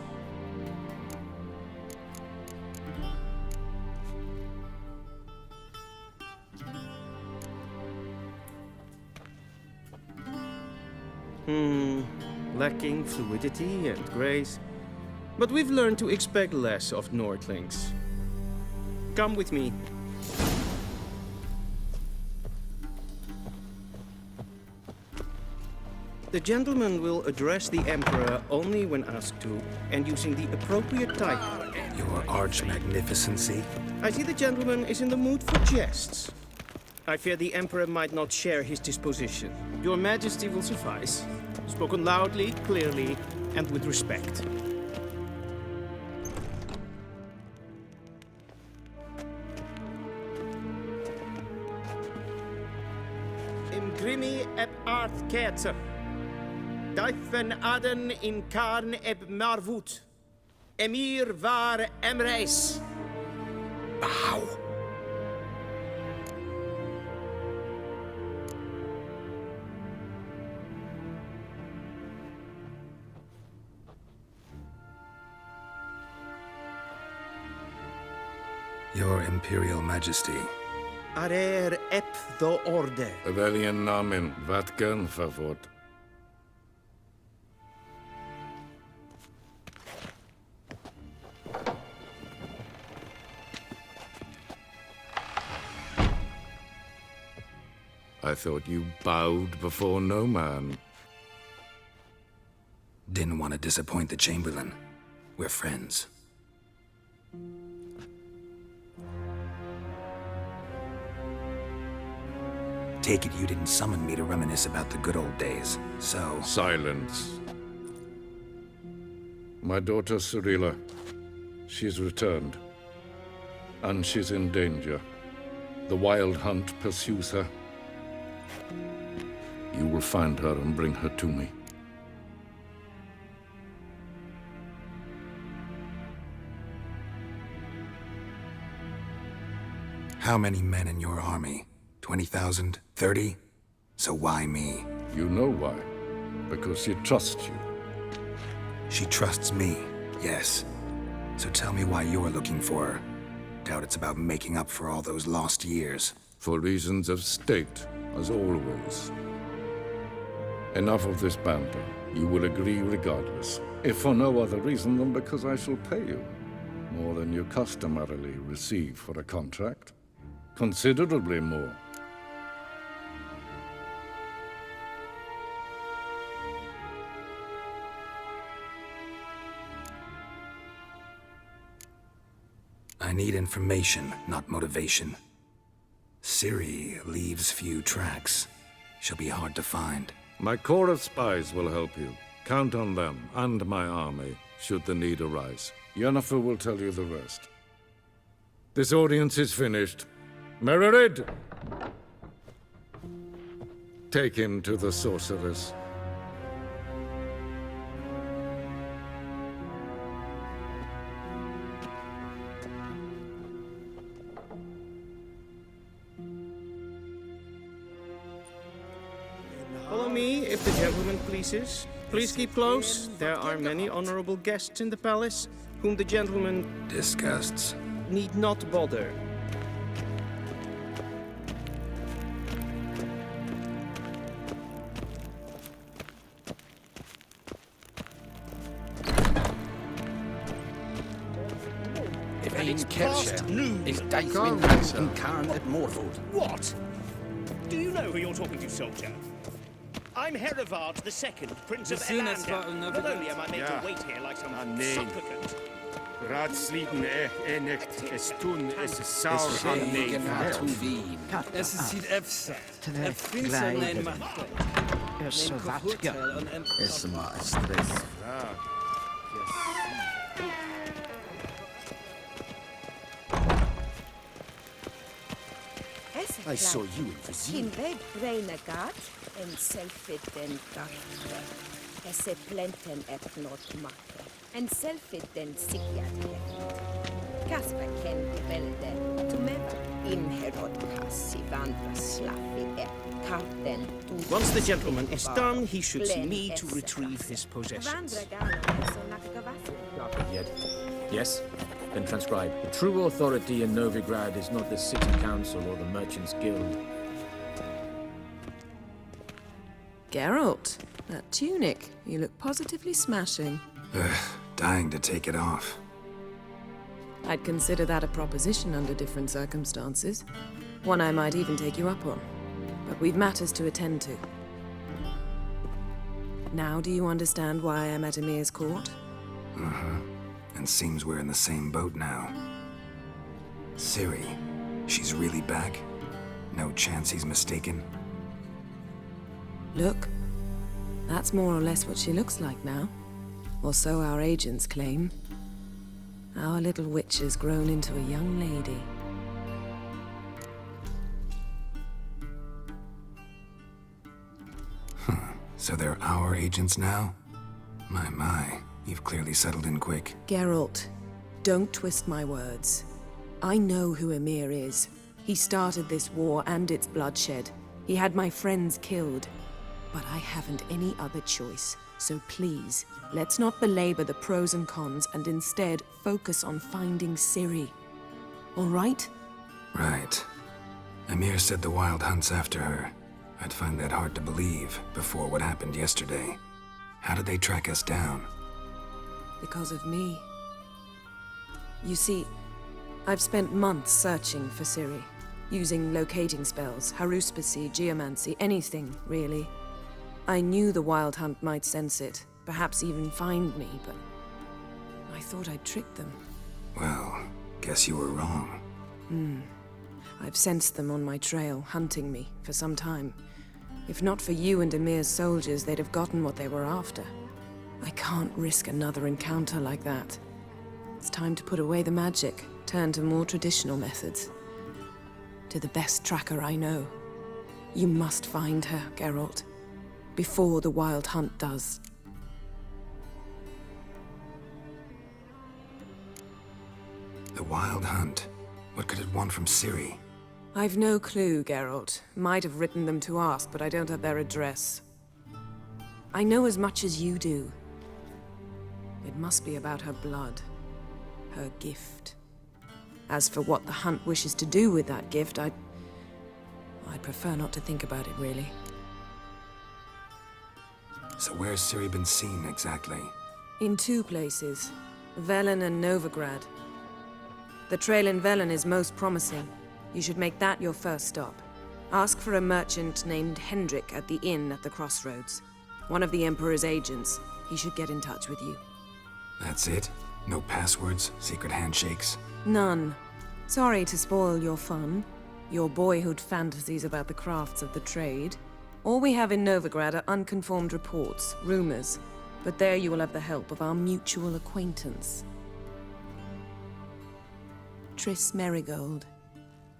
Lacking fluidity and grace. But we've learned to expect less of Nordlings. Come with me. The gentleman will address the Emperor only when asked to, and using the appropriate title. Your arch-magnificency? I see the gentleman is in the mood for jests. I fear the Emperor might not share his disposition. Your Majesty will suffice. Spoken loudly, clearly, and with respect. Imgrimi eb arth kerzer. Daifen aden in karn eb marvut. Emir var emreis. Bow. Your Imperial Majesty. Arer ep do orde. Welchen Namen? Wat gern favor? I thought you bowed before no man. Didn't want to disappoint the Chamberlain. We're friends. Take it you didn't summon me to reminisce about the good old days, so... Silence. My daughter Cirilla, she's returned. And she's in danger. The Wild Hunt pursues her. You will find her and bring her to me. How many men in your army? 20,000? 30? So why me? You know why. Because she trusts you. She trusts me, yes. So tell me why you're looking for her. Doubt it's about making up for all those lost years. For reasons of state, as always. Enough of this banter. You will agree regardless. If for no other reason than because I shall pay you. More than you customarily receive for a contract. Considerably more. I need information, not motivation. Ciri leaves few tracks. She'll be hard to find. My corps of spies will help you. Count on them, and my army, should the need arise. Yennefer will tell you the rest. This audience is finished. Mererid! Take him to the sorceress. Follow me, if the gentleman pleases. Please keep close. There are many honorable guests in the palace, whom the gentleman... disgusts. ...need not bother. Is Daithwin in Karen at Morford? What? Do you know who you're talking to, soldier? I'm Herivard II, Prince of Elander. Not only am I made to wait here like some supplicant. Raadsliden nicht es tun, es ist sauer an Wien. Es ist efsa. Es vatga. Es maestres. I saw you in Rivia. Invade Brainagat and selfit den Gartre. Esse plenten et not makke. And selfit den Sikiat. Kasper ken velde to meva. Inherod kassi vandra slaffi et karten. Once the gentleman is done, he should see me to retrieve his possessions. Not yet. Yes? Then transcribe. The true authority in Novigrad is not the city council or the merchants' guild. Geralt, that tunic. You look positively smashing. Dying to take it off. I'd consider that a proposition under different circumstances. One I might even take you up on. But we've matters to attend to. Now do you understand why I'm at Emir's court? Uh-huh. And seems we're in the same boat now. Ciri, she's really back? No chance he's mistaken? Look, that's more or less what she looks like now. Or so our agents claim. Our little witch has grown into a young lady. So they're our agents now? My, you've clearly settled in quick. Geralt, don't twist my words. I know who Emir is. He started this war and its bloodshed. He had my friends killed. But I haven't any other choice. So please, let's not belabor the pros and cons and instead focus on finding Ciri. All right? Right. Emir said the Wild Hunt's after her. I'd find that hard to believe before what happened yesterday. How did they track us down? Because of me. You see, I've spent months searching for Ciri, using locating spells, haruspicy, geomancy, anything, really. I knew the Wild Hunt might sense it, perhaps even find me, but I thought I'd tricked them. Well, guess you were wrong. I've sensed them on my trail, hunting me, for some time. If not for you and Emir's soldiers, they'd have gotten what they were after. I can't risk another encounter like that. It's time to put away the magic, turn to more traditional methods. To the best tracker I know. You must find her, Geralt. Before the Wild Hunt does. The Wild Hunt? What could it want from Ciri? I've no clue, Geralt. Might have written them to ask, but I don't have their address. I know as much as you do. It must be about her blood. Her gift. As for what the Hunt wishes to do with that gift, I'd prefer not to think about it, really. So where's Ciri been seen, exactly? In two places. Velen and Novigrad. The trail in Velen is most promising. You should make that your first stop. Ask for a merchant named Hendrik at the inn at the crossroads. One of the Emperor's agents. He should get in touch with you. That's it? No passwords, secret handshakes? None. Sorry to spoil your fun. Your boyhood fantasies about the crafts of the trade. All we have in Novigrad are unconfirmed reports, rumors. But there you will have the help of our mutual acquaintance. Triss Merigold.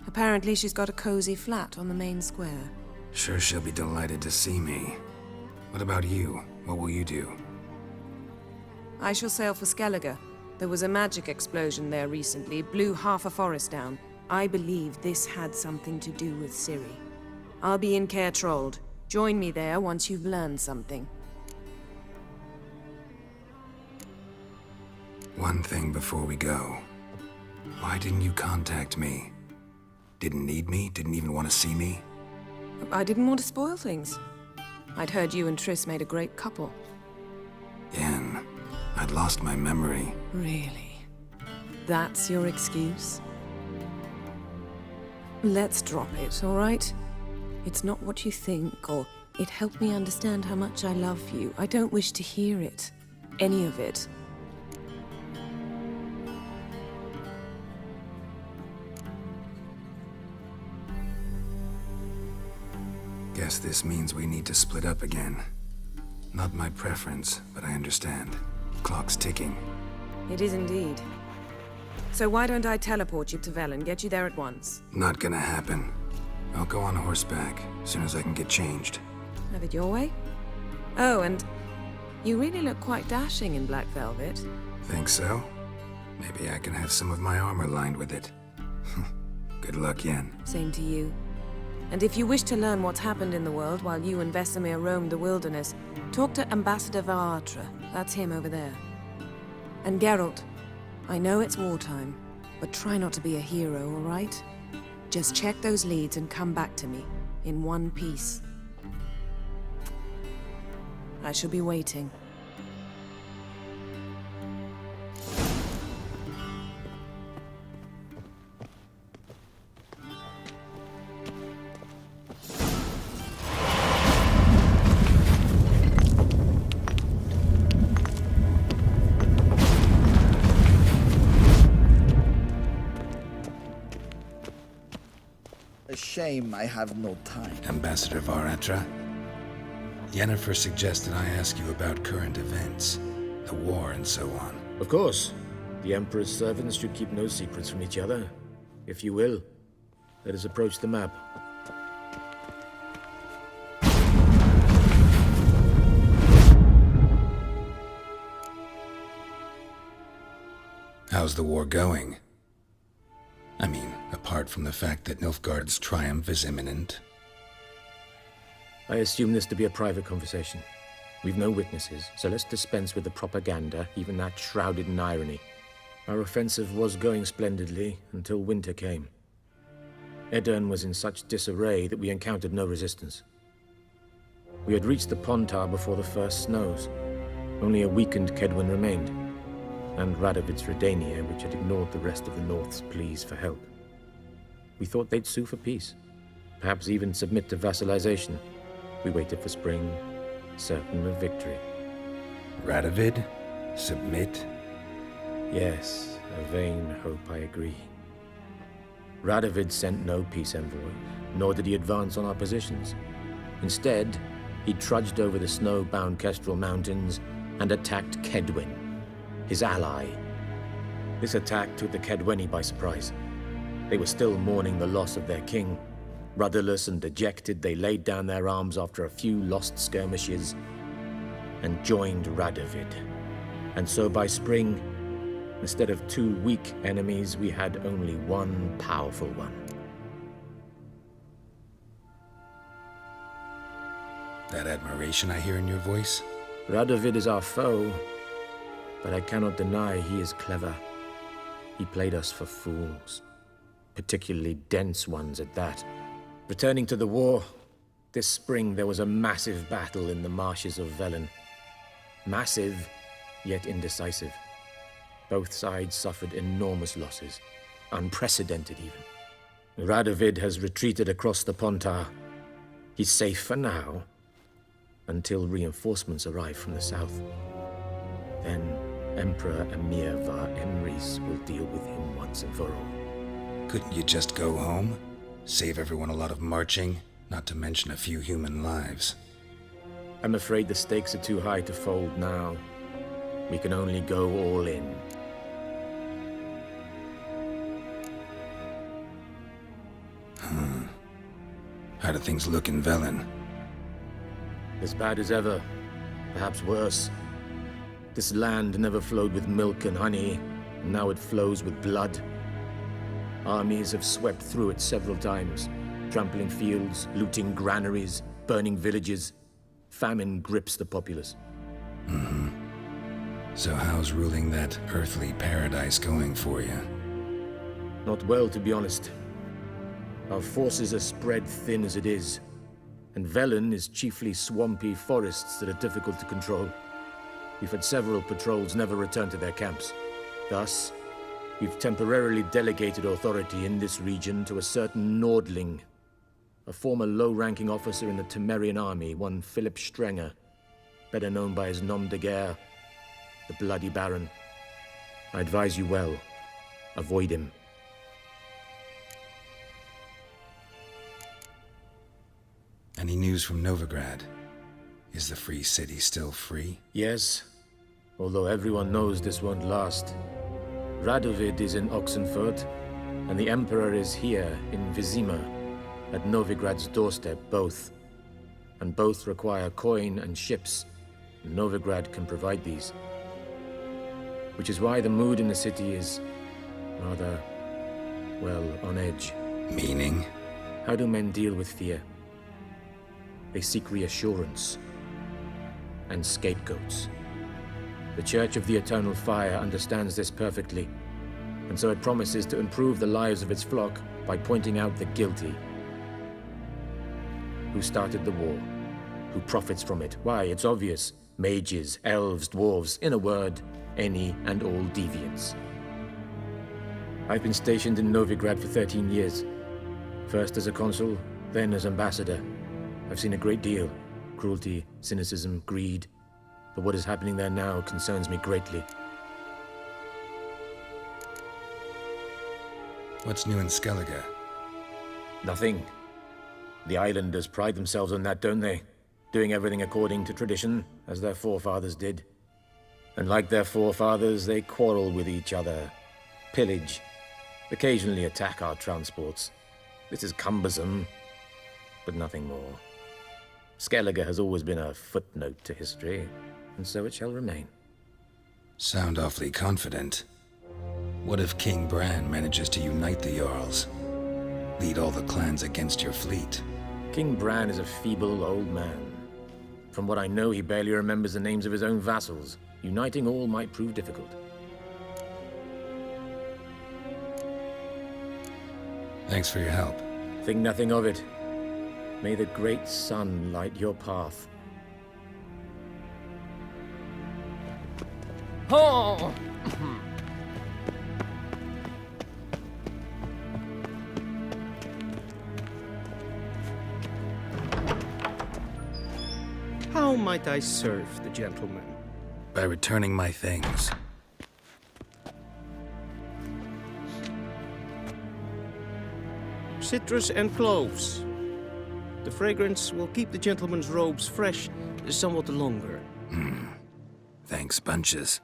Apparently she's got a cozy flat on the main square. Sure she'll be delighted to see me. What about you? What will you do? I shall sail for Skellige. There was a magic explosion there recently, blew half a forest down. I believe this had something to do with Ciri. I'll be in Caer Trold. Join me there once you've learned something. One thing before we go. Why didn't you contact me? Didn't need me? Didn't even want to see me? I didn't want to spoil things. I'd heard you and Triss made a great couple. Yen, I'd lost my memory. Really? That's your excuse? Let's drop it, all right? It's not what you think, or it helped me understand how much I love you. I don't wish to hear it. Any of it. Guess this means we need to split up again. Not my preference, but I understand. Clock's ticking. It is indeed. So why don't I teleport you to Velen, get you there at once? Not gonna happen. I'll go on horseback, as soon as I can get changed. Have it your way? Oh, and you really look quite dashing in black velvet. Think so? Maybe I can have some of my armor lined with it. Good luck, Yen. Same to you. And if you wish to learn what's happened in the world while you and Vesemir roamed the wilderness, talk to Ambassador Vaatra. That's him over there. And Geralt, I know it's wartime, but try not to be a hero, all right? Just check those leads and come back to me, in one piece. I shall be waiting. shame I have no time. Ambassador Varatra, Yennefer suggested I ask you about current events, the war and so on. Of course. The Emperor's servants should keep no secrets from each other. If you will, let us approach the map. How's the war going? I mean, apart from the fact that Nilfgaard's triumph is imminent. I assume this to be a private conversation. We've no witnesses, so let's dispense with the propaganda, even that shrouded in irony. Our offensive was going splendidly until winter came. Edirn was in such disarray that we encountered no resistance. We had reached the Pontar before the first snows. Only a weakened Kedwen remained, and Radovid's Redania, which had ignored the rest of the North's pleas for help. We thought they'd sue for peace, perhaps even submit to vassalization. We waited for spring, certain of victory. Radovid? Submit? Yes, a vain hope, I agree. Radovid sent no peace envoy, nor did he advance on our positions. Instead, he trudged over the snow-bound Kestrel Mountains and attacked Kedwen, his ally. This attack took the Kedweni by surprise. They were still mourning the loss of their king. Rudderless and dejected, they laid down their arms after a few lost skirmishes and joined Radovid. And so by spring, instead of 2 weak enemies, we had only one powerful one. That admiration I hear in your voice? Radovid is our foe, but I cannot deny he is clever. He played us for fools, particularly dense ones at that. Returning to the war, this spring there was a massive battle in the marshes of Velen. Massive, yet indecisive. Both sides suffered enormous losses, unprecedented even. Radovid has retreated across the Pontar. He's safe for now, until reinforcements arrive from the south. Then Emperor Emir var Emrys will deal with him once and for all. Couldn't you just go home? Save everyone a lot of marching, not to mention a few human lives. I'm afraid the stakes are too high to fold now. We can only go all in. How do things look in Velen? As bad as ever, perhaps worse. This land never flowed with milk and honey, and now it flows with blood. Armies have swept through it several times, trampling fields, looting granaries, burning villages. Famine grips the populace. So how's ruling that earthly paradise going for you? Not well, to be honest. Our forces are spread thin as it is, and Velen is chiefly swampy forests that are difficult to control. We've had several patrols never return to their camps. Thus, we've temporarily delegated authority in this region to a certain Nordling, a former low-ranking officer in the Temerian army, one Philip Strenger, better known by his nom de guerre, the Bloody Baron. I advise you well. Avoid him. Any news from Novigrad? Is the free city still free? Yes, although everyone knows this won't last. Radovid is in Oxenfurt, and the Emperor is here in Vizima, at Novigrad's doorstep, both. And both require coin and ships, and Novigrad can provide these. Which is why the mood in the city is rather, well, on edge. Meaning? How do men deal with fear? They seek reassurance and scapegoats. The Church of the Eternal Fire understands this perfectly, and so it promises to improve the lives of its flock by pointing out the guilty. Who started the war? Who profits from it? Why, it's obvious. Mages, elves, dwarves, in a word, any and all deviants. I've been stationed in Novigrad for 13 years. First as a consul, then as ambassador. I've seen a great deal. Cruelty, cynicism, greed. But what is happening there now concerns me greatly. What's new in Skellige? Nothing. The islanders pride themselves on that, don't they? Doing everything according to tradition, as their forefathers did. And like their forefathers, they quarrel with each other, pillage, occasionally attack our transports. This is cumbersome, but nothing more. Skellige has always been a footnote to history, and so it shall remain. Sound awfully confident. What if King Bran manages to unite the Jarls? Lead all the clans against your fleet? King Bran is a feeble old man. From what I know, he barely remembers the names of his own vassals. Uniting all might prove difficult. Thanks for your help. Think nothing of it. May the great sun light your path. Oh! How might I serve the gentleman? By returning my things. Citrus and cloves. The fragrance will keep the gentleman's robes fresh somewhat longer. Thanks, bunches.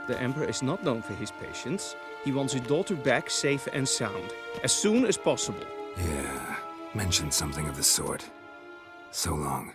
The Emperor is not known for his patience. He wants his daughter back safe and sound, as soon as possible. Yeah, mentioned something of the sort. So long.